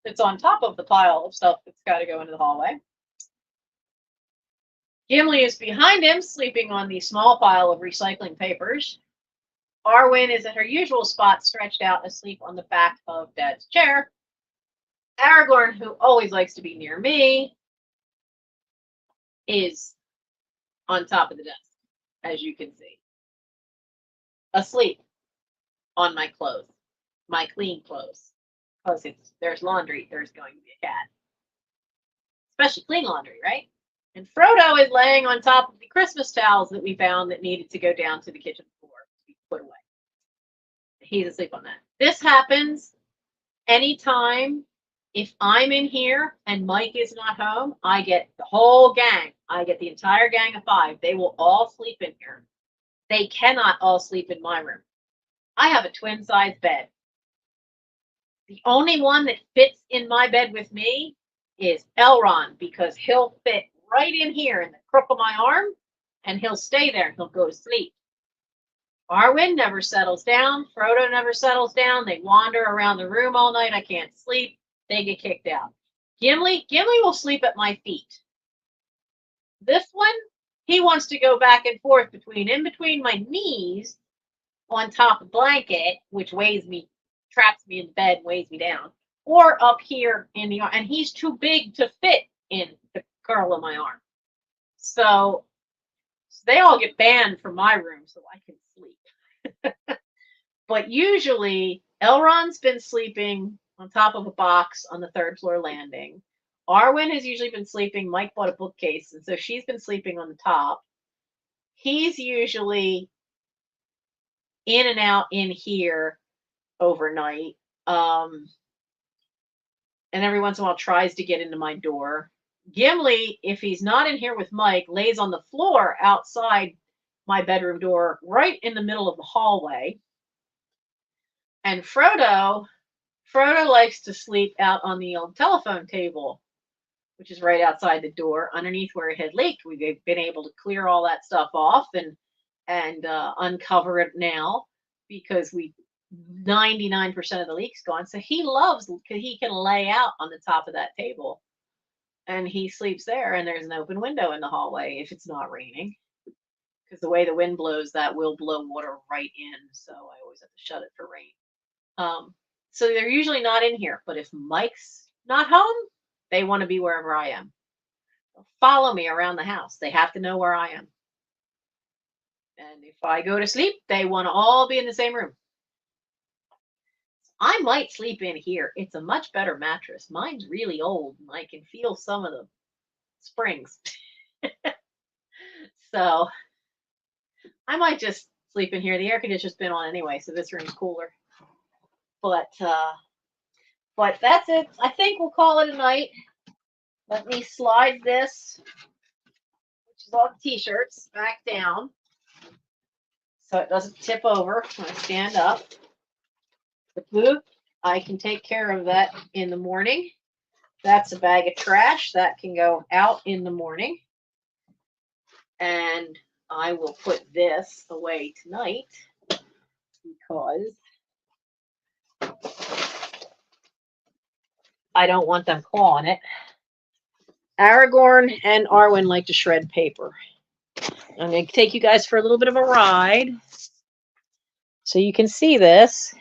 that's on top of the pile of stuff that's got to go into the hallway. Gimli is behind him, sleeping on the small pile of recycling papers. Arwen is at her usual spot, stretched out asleep on the back of Dad's chair. Aragorn, who always likes to be near me, is on top of the desk, as you can see. Asleep on my clothes, my clean clothes. Because there's laundry, there's going to be a cat. Especially clean laundry, right? And Frodo is laying on top of the Christmas towels that we found that needed to go down to the kitchen floor to be put away. He's asleep on that. This happens anytime if I'm in here and Mike is not home, I get the whole gang. I get the entire gang of 5. They will all sleep in here. They cannot all sleep in my room. I have a twin size bed. The only one that fits in my bed with me is Elrond, because he'll fit right in here in the crook of my arm and he'll stay there and he'll go to sleep. Arwen never settles down. Frodo never settles down. They wander around the room all night. I can't sleep. They get kicked out. Gimli will sleep at my feet. This one, he wants to go back and forth in between my knees on top of the blanket, which weighs me, traps me in the bed, weighs me down, or up here in the arm. And he's too big to fit in the curl of my arm. So they all get banned from my room so I can sleep. But usually Elrond's been sleeping on top of a box on the 3rd floor landing. Arwen has usually been sleeping. Mike bought a bookcase, and so she's been sleeping on the top. He's usually in and out in here overnight. And every once in a while tries to get into my door. Gimli, if he's not in here with Mike, lays on the floor outside my bedroom door, right in the middle of the hallway. And Frodo likes to sleep out on the old telephone table, which is right outside the door, underneath where it had leaked. We've been able to clear all that stuff off and uncover it now because 99% of the leak's gone. So he loves, because he can lay out on the top of that table and he sleeps there, and there's an open window in the hallway if it's not raining, because the way the wind blows, that will blow water right in. So I always have to shut it for rain. So they're usually not in here, but if Mike's not home, they want to be wherever I am. They'll follow me around the house. They have to know where I am. And if I go to sleep, they want to all be in the same room. I might sleep in here. It's a much better mattress. Mine's really old, and I can feel some of the springs. So I might just sleep in here. The air conditioner's been on anyway, so this room's cooler. But that's it. I think we'll call it a night. Let me slide this, which is all the t-shirts, back down so it doesn't tip over when I stand up. The boot, I can take care of that in the morning. That's a bag of trash that can go out in the morning. And I will put this away tonight because I don't want them clawing it. Aragorn and Arwen like to shred paper. I'm going to take you guys for a little bit of a ride so you can see this.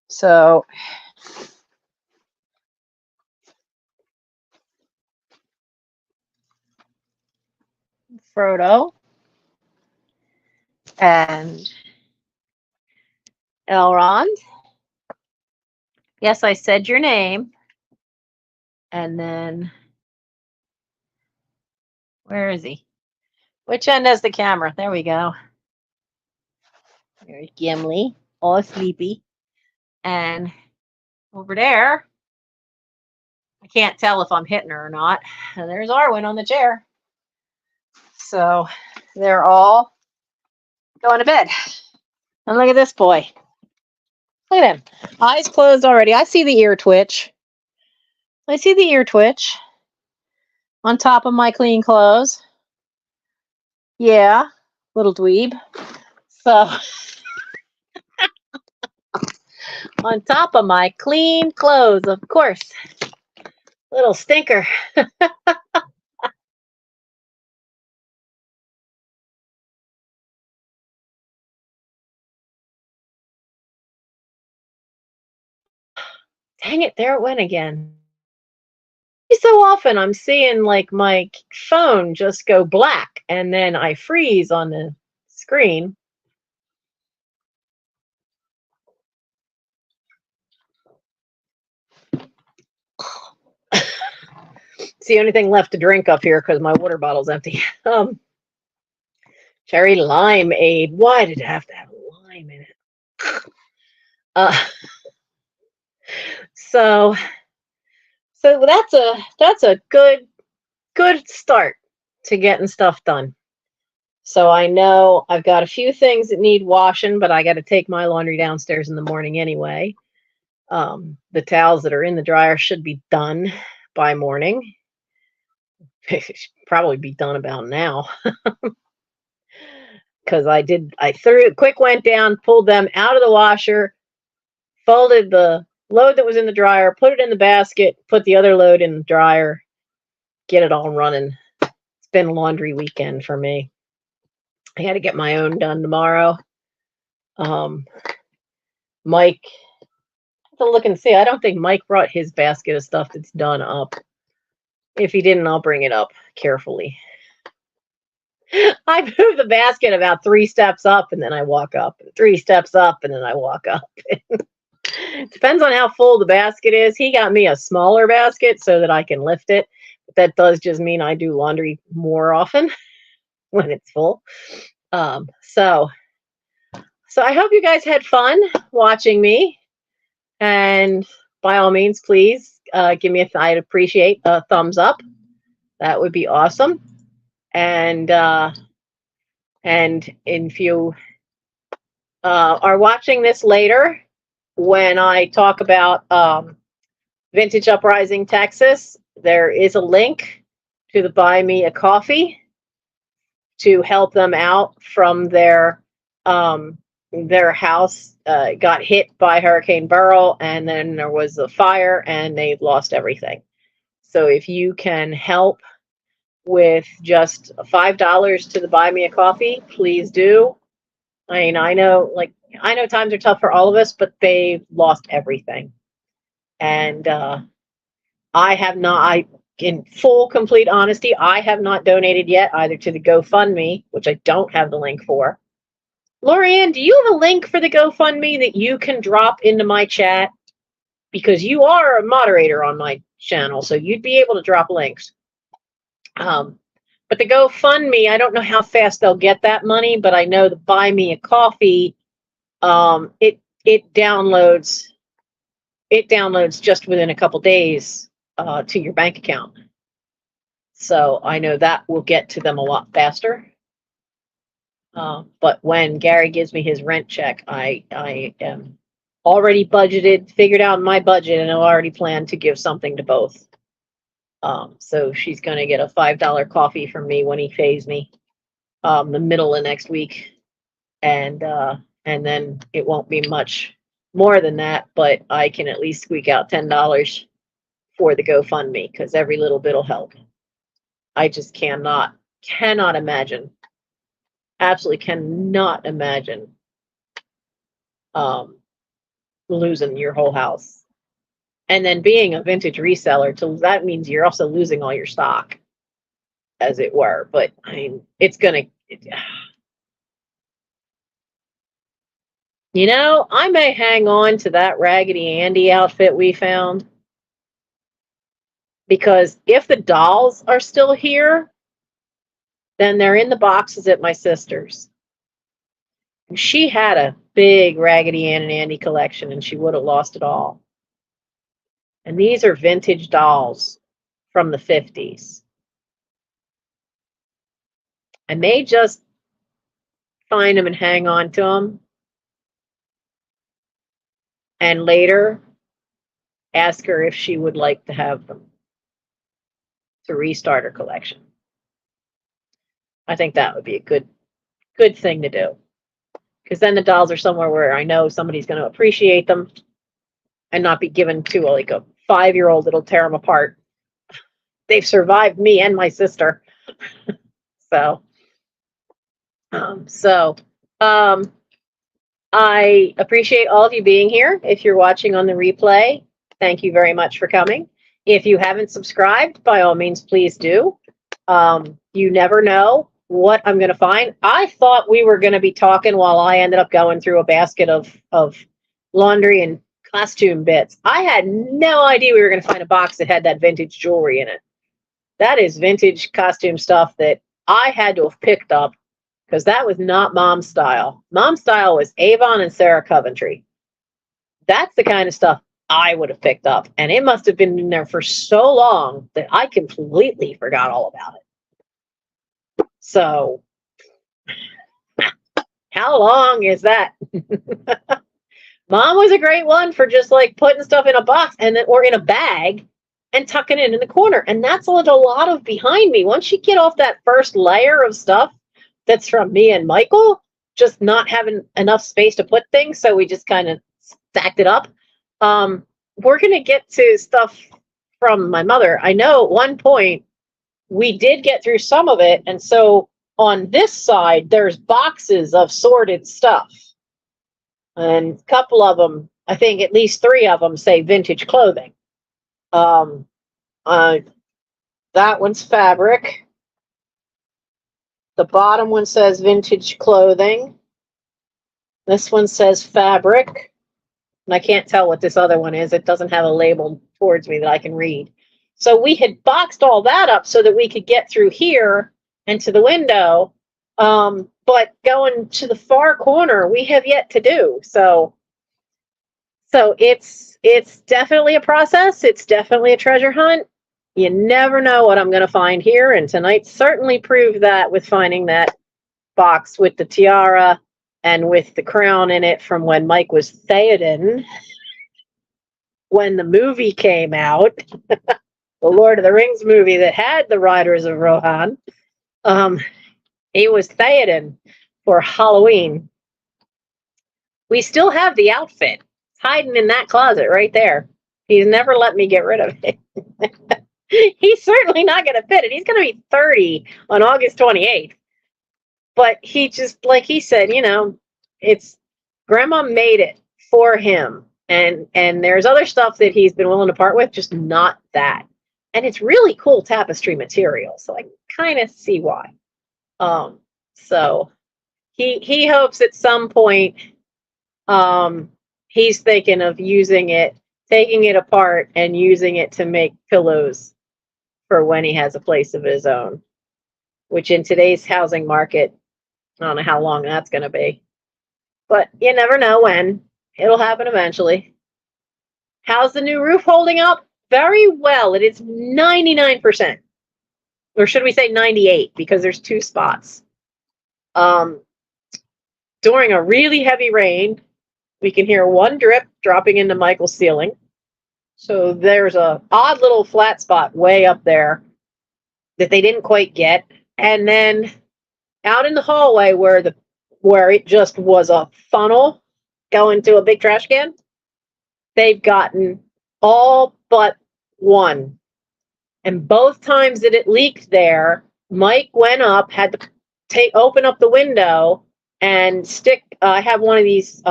So Frodo and Elrond. Yes, I said your name. And then, where is he? Which end has the camera? There we go. There's Gimli, all sleepy. And over there I can't tell if I'm hitting her or not. And there's Arwen on the chair. So they're all going to bed. And look at this boy. Look at him. Eyes closed already. I see the ear twitch. I see the ear twitch on top of my clean clothes. Yeah, little dweeb. So on top of my clean clothes, of course. Little stinker. Dang it, there it went again. So often I'm seeing like my phone just go black and then I freeze on the screen. It's the only thing left to drink up here because my water bottle's empty. Cherry limeade. Why did it have to have lime in it? So that's a good start to getting stuff done. So I know I've got a few things that need washing, but I got to take my laundry downstairs in the morning anyway. The towels that are in the dryer should be done by morning. They should probably be done about now. Because I went down, pulled them out of the washer, folded the load that was in the dryer, put it in the basket, put the other load in the dryer, get it all running. It's been laundry weekend for me. I got to get my own done tomorrow. Mike, I have to look and see. I don't think Mike brought his basket of stuff that's done up. If he didn't, I'll bring it up carefully. I move the basket about 3 steps up and then I walk up. 3 steps up and then I walk up. Depends on how full the basket is. He got me a smaller basket so that I can lift it. But that does just mean I do laundry more often when it's full. So I hope you guys had fun watching me. And by all means, please give me I'd appreciate a thumbs up. That would be awesome. And if you are watching this later, when I talk about Vintage Uprising Texas, there is a link to the Buy Me a Coffee to help them out from their house got hit by Hurricane Beryl, and then there was a fire and they lost everything. So if you can help with just $5 to the Buy Me a Coffee, please do. I mean, I know times are tough for all of us, but they've lost everything. And in full, complete honesty, I have not donated yet, either to the GoFundMe, which I don't have the link for. Lorianne, do you have a link for the GoFundMe that you can drop into my chat? Because you are a moderator on my channel, so you'd be able to drop links. But the GoFundMe, I don't know how fast they'll get that money, but I know the Buy Me a Coffee, it downloads just within a couple days to your bank account. So I know that will get to them a lot faster. But when Gary gives me his rent check, I am already figured out my budget, and I already planned to give something to both. So she's going to get a $5 coffee from me when he pays me the middle of next week. And then it won't be much more than that, but I can at least squeak out $10 for the GoFundMe, because every little bit will help. I just cannot imagine, absolutely cannot imagine losing your whole house. And then being a vintage reseller, that means you're also losing all your stock, as it were. But I mean, I may hang on to that Raggedy Andy outfit we found, because if the dolls are still here, then they're in the boxes at my sister's. She had a big Raggedy Ann and Andy collection, and she would have lost it all. And these are vintage dolls from the 50s. I may just find them and hang on to them. And later ask her if she would like to have them to restart her collection. I think that would be a good thing to do. Because then the dolls are somewhere where I know somebody's going to appreciate them and not be given to like a 5-year-old that'll tear them apart. They've survived me and my sister. So I appreciate all of you being here. If you're watching on the replay, thank you very much for coming. If you haven't subscribed, by all means, please do. You never know what I'm going to find. I thought we were going to be talking while I ended up going through a basket of laundry and costume bits. I had no idea we were going to find a box that had that vintage jewelry in it. That is vintage costume stuff that I had to have picked up because that was not Mom's style. Mom's style was Avon and Sarah Coventry. That's the kind of stuff I would have picked up. And it must have been in there for so long that I completely forgot all about it. So, how long is that? Mom was a great one for just like putting stuff in a box and then or in a bag and tucking it in the corner. And that's what a lot of behind me. Once you get off that first layer of stuff that's from me and Michael, just not having enough space to put things, so we just kind of stacked it up. We're going to get to stuff from my mother. I know at one point we did get through some of it, and so on this side, there's boxes of sorted stuff. And a couple of them, I think at least 3 of them say vintage clothing. That one's fabric. The bottom one says vintage clothing. This one says fabric. And I can't tell what this other one is. It doesn't have a label towards me that I can read. So we had boxed all that up so that we could get through here and to the window. But going to the far corner, we have yet to do. So it's definitely a process. It's definitely a treasure hunt. You never know what I'm going to find here. And tonight certainly proved that with finding that box with the tiara and with the crown in it from when Mike was Theoden. When the movie came out, the Lord of the Rings movie that had the Riders of Rohan, he was Theoden for Halloween. We still have the outfit. It's hiding in that closet right there. He's never let me get rid of it. He's certainly not going to fit it. He's going to be 30 on August 28th. But he just, like he said, you know, it's Grandma made it for him. And there's other stuff that he's been willing to part with, just not that. And it's really cool tapestry material. So I kind of see why. So he hopes at some point he's thinking of using it, taking it apart and using it to make pillows for when he has a place of his own, which in today's housing market, I don't know how long that's going to be, but you never know when. It'll happen eventually. How's the new roof holding up? Very well. It is 99%. Or should we say 98, because there's 2 spots. During a really heavy rain, we can hear 1 drip dropping into Michael's ceiling. So there's a odd little flat spot way up there that they didn't quite get. And then out in the hallway where it just was a funnel going to a big trash can, they've gotten all but 1. And both times that it leaked there, Mike went up, had to open up the window and stick. I have one of these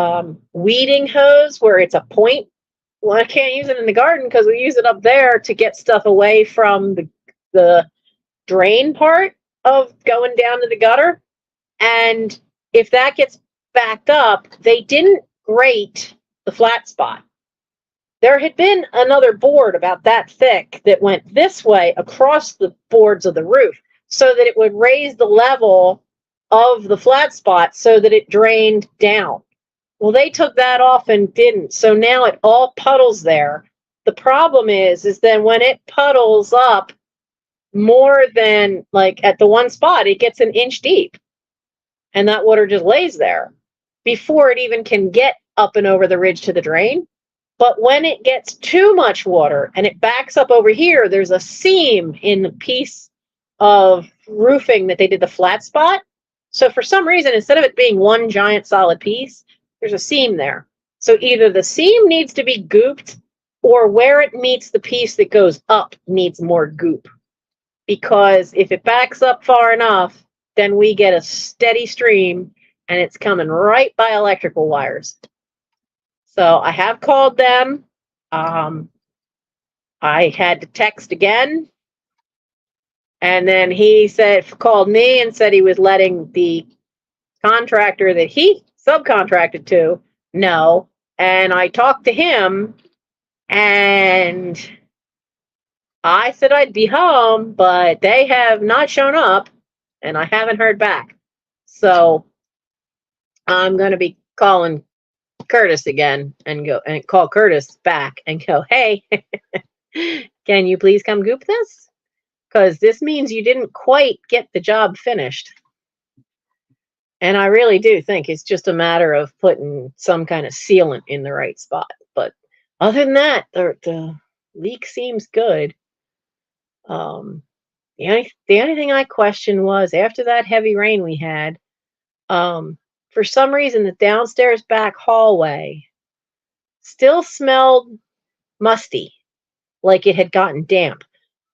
weeding hose where it's a point. Well, I can't use it in the garden because we use it up there to get stuff away from the drain part of going down to the gutter. And if that gets backed up, they didn't grate the flat spot. There had been another board about that thick that went this way across the boards of the roof so that it would raise the level of the flat spot so that it drained down. Well, they took that off and didn't. So now it all puddles there. the problem is then when it puddles up more than like at the one spot, it gets an inch deep. And that water just lays there before it even can get up and over the ridge to the drain. But when it gets too much water and it backs up over here, there's a seam in the piece of roofing that they did the flat spot. So for some reason, instead of it being one giant solid piece, there's a seam there. So either the seam needs to be gooped or where it meets the piece that goes up needs more goop. Because if it backs up far enough, then we get a steady stream and it's coming right by electrical wires. So I have called them. I had to text again. And then he called me and said he was letting the contractor that he subcontracted to know. And I talked to him and I said I'd be home, but they have not shown up and I haven't heard back. So I'm going to be calling Curtis again and call Curtis back and go, hey, can you please come goop this? Because this means you didn't quite get the job finished. And I really do think it's just a matter of putting some kind of sealant in the right spot. But other than that, the leak seems good. The only thing I questioned was after that heavy rain we had, for some reason, the downstairs back hallway still smelled musty, like it had gotten damp.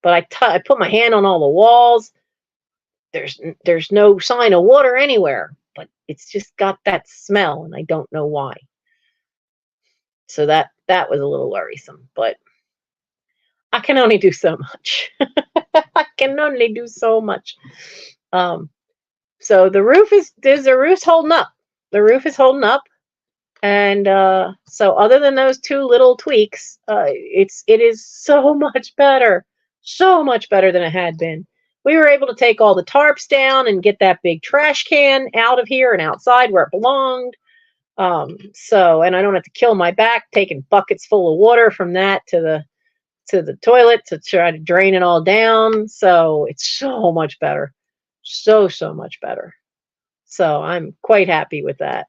But I put my hand on all the walls. There's no sign of water anywhere, but it's just got that smell, and I don't know why. So that was a little worrisome, but I can only do so much. I can only do so much. So the roof's holding up. The roof is holding up. And so other than those two little tweaks, it is so much better than it had been. We were able to take all the tarps down and get that big trash can out of here and outside where it belonged. And I don't have to kill my back taking buckets full of water from that to the toilet to try to drain it all down. So it's so much better. So much better. So I'm quite happy with that.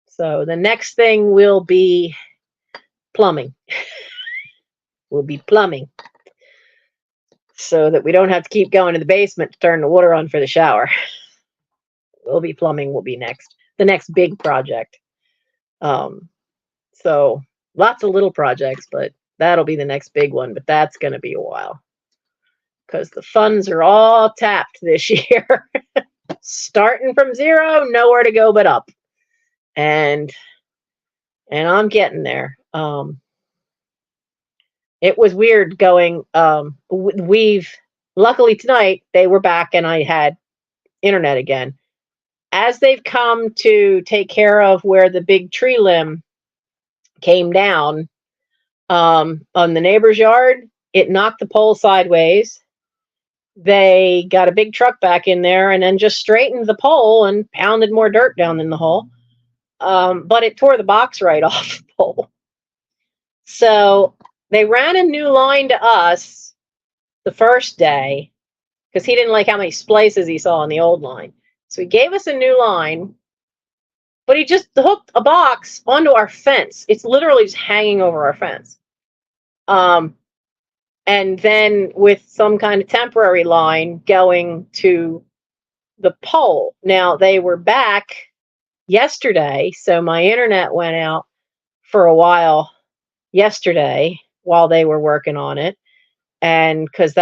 So the next thing will be plumbing. Will be plumbing. So that we don't have to keep going to the basement to turn the water on for the shower. Plumbing will be next. The next big project. So lots of little projects, but that'll be the next big one. But that's going to be a while. Because the funds are all tapped this year. Starting from zero, nowhere to go but up. And I'm getting there. It was weird going. Luckily tonight they were back and I had internet again. As they've come to take care of where the big tree limb came down on the neighbor's yard, it knocked the pole sideways. They got a big truck back in there and then just straightened the pole and pounded more dirt down in the hole. But it tore the box right off the pole. So they ran a new line to us the first day because he didn't like how many splices he saw on the old line. So he gave us a new line, but he just hooked a box onto our fence. It's literally just hanging over our fence. And then with some kind of temporary line going to the pole. Now they were back yesterday, so my internet went out for a while yesterday while they were working on it. And because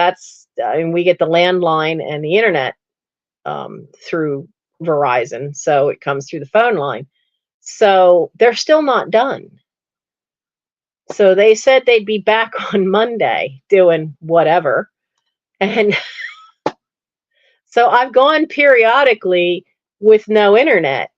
we get the landline and the internet through Verizon, so it comes through the phone line. So they're still not done. So they said they'd be back on Monday doing whatever. And so I've gone periodically with no internet.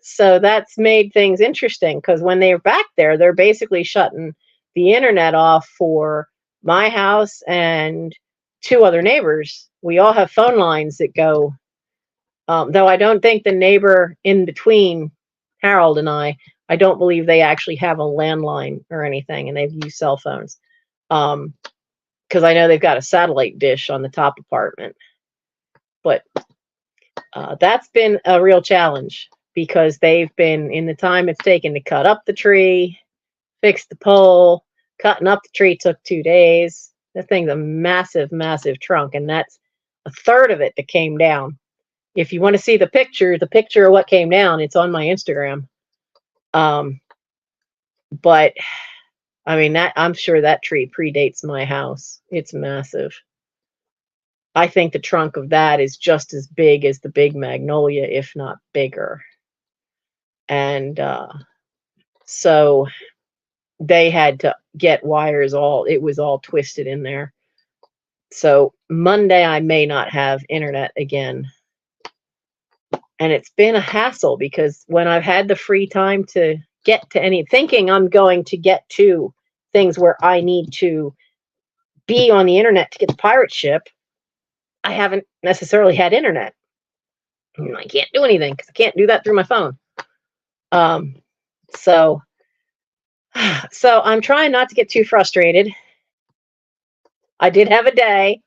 So that's made things interesting because when they're back there, they're basically shutting the internet off for my house and two other neighbors. We all have phone lines that go, though I don't think the neighbor in between Harold and I I don't believe they actually have a landline or anything, and they've used cell phones. Because I know they've got a satellite dish on the top apartment. But that's been a real challenge because they've been, in the time it's taken to cut up the tree, fix the pole, cutting up the tree took 2 days. That thing's a massive, massive trunk, and that's a third of it that came down. If you want to see the picture of what came down, it's on my Instagram. But I mean, that I'm sure that tree predates my house. It's massive. I think the trunk of that is just as big as the big magnolia, if not bigger. And so they had to get wires it was all twisted in there. So Monday I may not have internet again. And it's been a hassle because when I've had the free time to get to thinking I'm going to get to things where I need to be on the internet to get the pirate ship, I haven't necessarily had internet. And I can't do anything because I can't do that through my phone. So I'm trying not to get too frustrated. I did have a day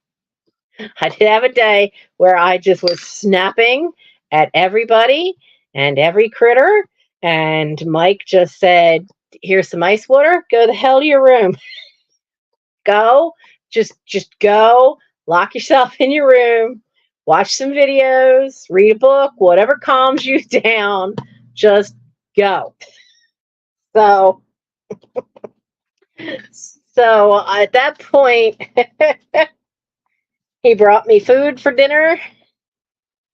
where I just was snapping at everybody and every critter. And Mike just said, here's some ice water. Go the hell to your room. Go. Just go. Lock yourself in your room. Watch some videos. Read a book. Whatever calms you down. Just go. So at that point, he brought me food for dinner,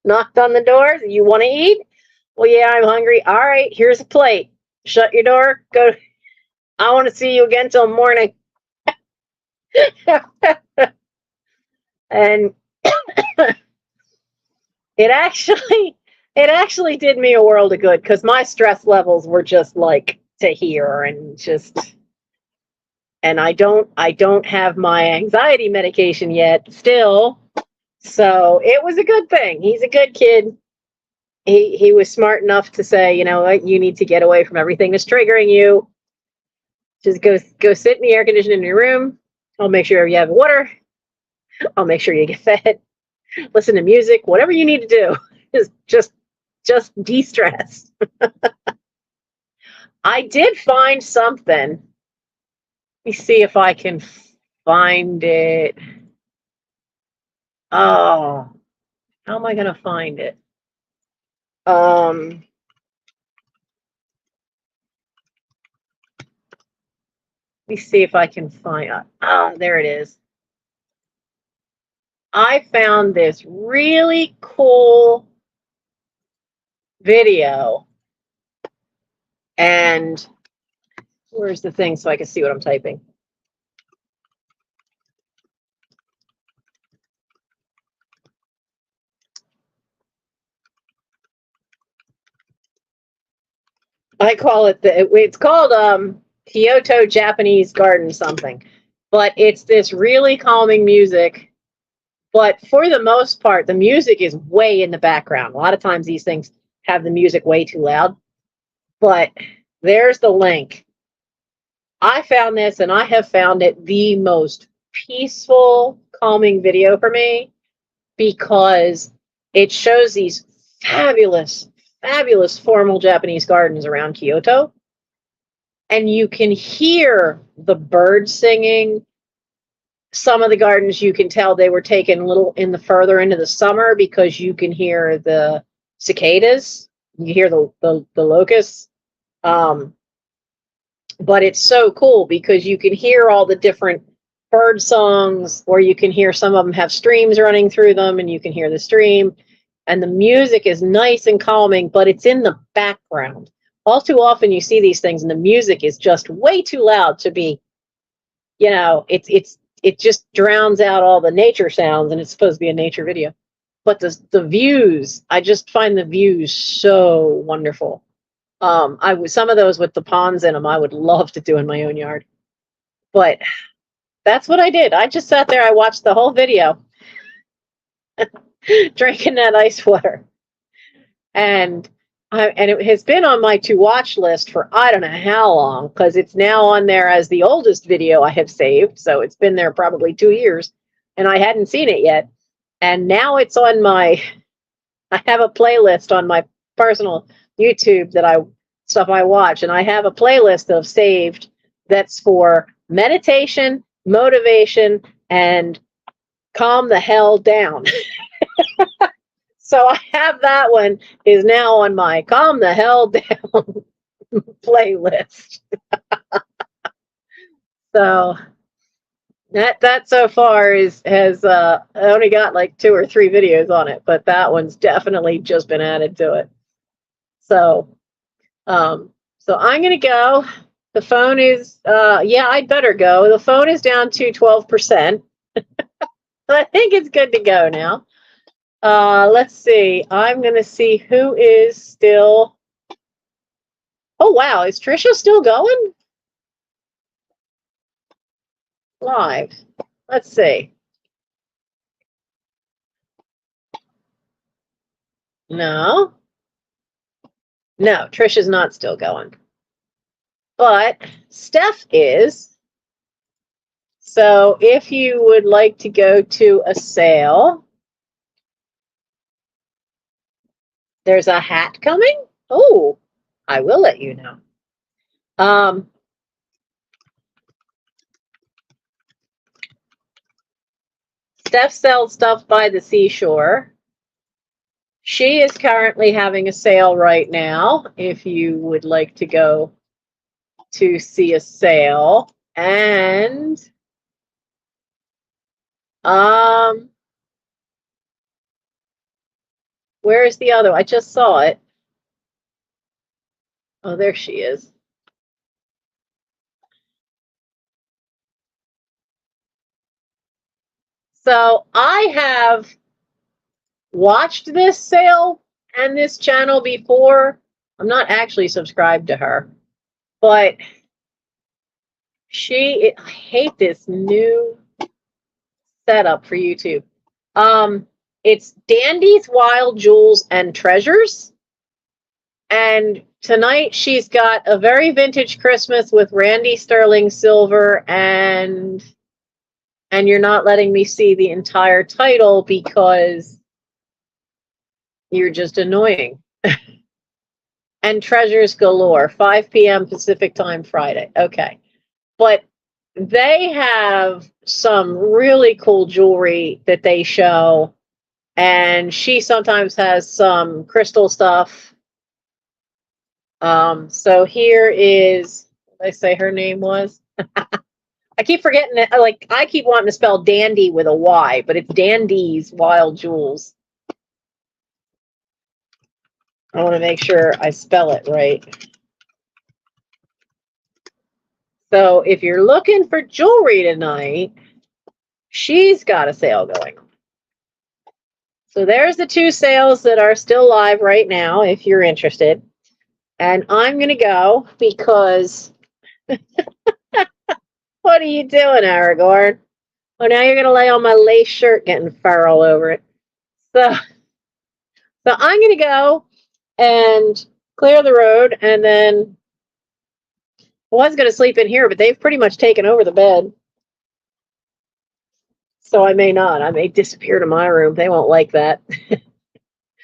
knocked on the door. You want to eat? Well, yeah, I'm hungry. All right, here's a plate. Shut your door. Go. I want to see you again till morning. And it actually did me a world of good because my stress levels were just like to here and I don't have my anxiety medication yet still. So it was a good thing. He's a good kid. He was smart enough to say, you know what, you need to get away from everything that's triggering you. Just go sit in the air conditioning in your room. I'll make sure you have water. I'll make sure you get fed. Listen to music, whatever you need to do. Just de-stress. I did find something. Let me see if I can find it. Oh, how am I going to find it? Let me see if I can find it. Oh, there it is. I found this really cool video. And where's the thing so I can see what I'm typing? I call it it's called Kyoto Japanese Garden something. But it's this really calming music. But for the most part, the music is way in the background. A lot of times these things have the music way too loud. But there's the link. I found this, and I have found it the most peaceful, calming video for me because it shows these fabulous, fabulous formal Japanese gardens around Kyoto. And you can hear the birds singing. Some of the gardens, you can tell they were taken a little in the further into the summer because you can hear the cicadas. You hear the locusts. But it's so cool because you can hear all the different bird songs, or you can hear some of them have streams running through them, and you can hear the stream. And the music is nice and calming, but it's in the background. All too often you see these things and the music is just way too loud to be, you know, it just drowns out all the nature sounds, and it's supposed to be a nature video. But the views, I just find the views so wonderful. Some of those with the ponds in them, I would love to do in my own yard. But that's what I did. I just sat there, I watched the whole video, drinking that ice water. And and it has been on my to watch list for I don't know how long, because it's now on there as the oldest video I have saved. So it's been there probably 2 years and I hadn't seen it yet. And now it's on my, I have a playlist on my personal YouTube that stuff I watch. And I have a playlist of saved that's for meditation, motivation, and calm the hell down. So I have that one is now on my calm the hell down playlist. So that so far has only got like 2 or 3 videos on it, but that one's definitely just been added to it. So so I'm gonna go. The phone is yeah, I'd better go. The phone is down to 12%. I think it's good to go now. Let's see. I'm going to see who is still. Oh, wow. Is Trisha still going? Live. Let's see. No. No, Trisha's not still going. But Steph is. So if you would like to go to a sale, there's a hat coming. Oh, I will let you know. Steph sells stuff by the seashore. She is currently having a sale right now if you would like to go to see a sale. And where is the other? I just saw it. Oh, there she is. So I have watched this sale and this channel before. I'm not actually subscribed to her, but I hate this new setup for YouTube. It's Dandy's Wild Jewels and Treasures. And tonight she's got a very vintage Christmas with Randy Sterling silver, and you're not letting me see the entire title because you're just annoying. And Treasures Galore, 5 p.m. Pacific Time Friday. Okay. But they have some really cool jewelry that they show, and she sometimes has some crystal stuff. So here is, what did I say her name was? I keep forgetting that. Like, I keep wanting to spell Dandy with a Y, but it's Dandy's Wild Jewels. I want to make sure I spell it right. So if you're looking for jewelry tonight, she's got a sale going on. So there's the 2 sales that are still live right now if you're interested. And I'm going to go because what are you doing, Aragorn? Oh, now you're going to lay on my lace shirt getting fur all over it. So I'm going to go and clear the road, and then I was going to sleep in here, but they've pretty much taken over the bed. So I may not. I may disappear to my room. They won't like that.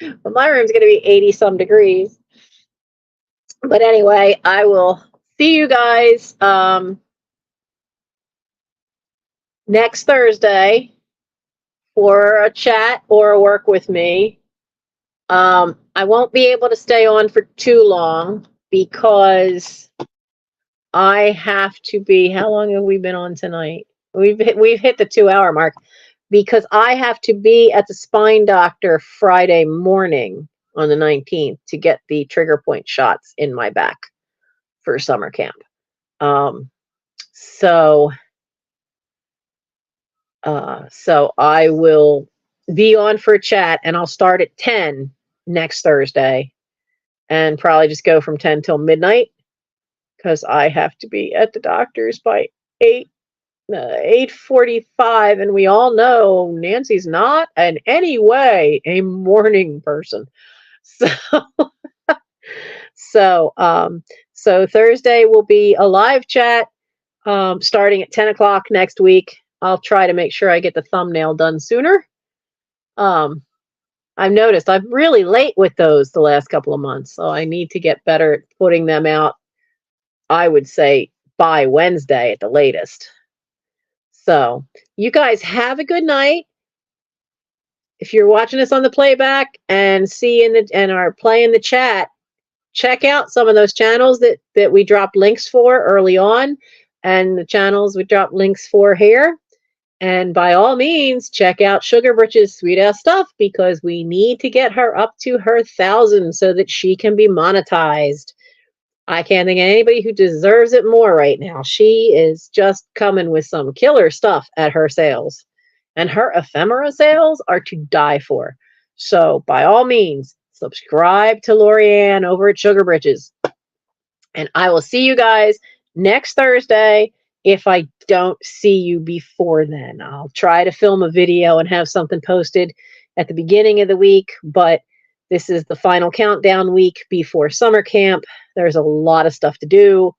But my room's going to be 80-some degrees. But anyway, I will see you guys next Thursday for a chat or a work with me. I won't be able to stay on for too long because I have to be. How long have we been on tonight? We've hit the 2-hour mark because I have to be at the spine doctor Friday morning on the 19th to get the trigger point shots in my back for summer camp. So I will be on for a chat, and I'll start at 10 next Thursday and probably just go from 10 till midnight because I have to be at the doctor's by 8:45, and we all know Nancy's not in any way a morning person. So So, so Thursday will be a live chat starting at 10 o'clock next week. I'll try to make sure I get the thumbnail done sooner. I've noticed I'm really late with those the last couple of months, so I need to get better at putting them out, I would say, by Wednesday at the latest. So, you guys have a good night. If you're watching this on the playback and are playing the chat, check out some of those channels that we dropped links for early on, and the channels we dropped links for here. And by all means, check out Sugar Britch's Sweet Ass Stuff, because we need to get her up to her 1,000 so that she can be monetized. I can't think of anybody who deserves it more right now. She is just coming with some killer stuff at her sales. And her ephemera sales are to die for. So by all means, subscribe to Lorianne over at Sugar Britches. And I will see you guys next Thursday. If I don't see you before then, I'll try to film a video and have something posted at the beginning of the week. But this is the final countdown week before summer camp. There's a lot of stuff to do.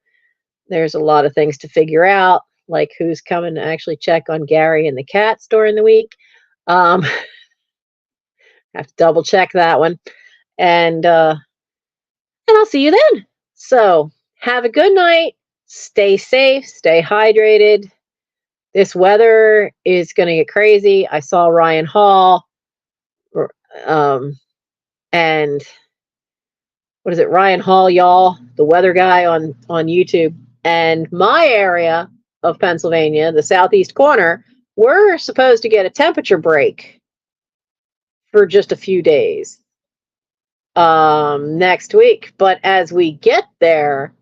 There's a lot of things to figure out, like who's coming to actually check on Gary and the cats during the week. Have to double check that one. And I'll see you then. So have a good night. Stay safe. Stay hydrated. This weather is going to get crazy. I saw Ryan Hall and what is it? Ryan Hall, y'all, the weather guy on YouTube. And my area of Pennsylvania, the southeast corner, we're supposed to get a temperature break for just a few days next week. But as we get there,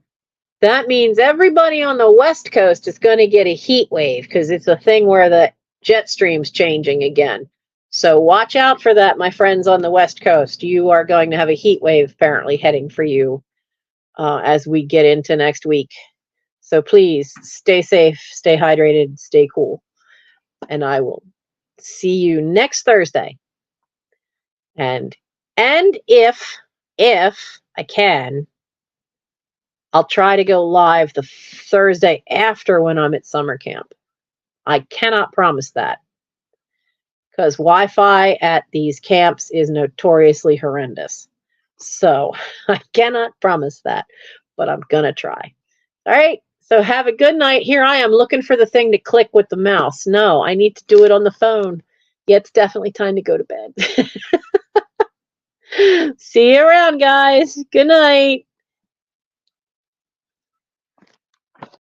that means everybody on the West Coast is going to get a heat wave, because it's a thing where the jet stream's changing again. So watch out for that, my friends on the West Coast. You are going to have a heat wave apparently heading for you as we get into next week. So please stay safe, stay hydrated, stay cool. And I will see you next Thursday. And if I can, I'll try to go live the Thursday after when I'm at summer camp. I cannot promise that, because Wi-Fi at these camps is notoriously horrendous. So I cannot promise that, but I'm going to try. All right. So have a good night. Here I am looking for the thing to click with the mouse. No, I need to do it on the phone. Yeah, it's definitely time to go to bed. See you around, guys. Good night.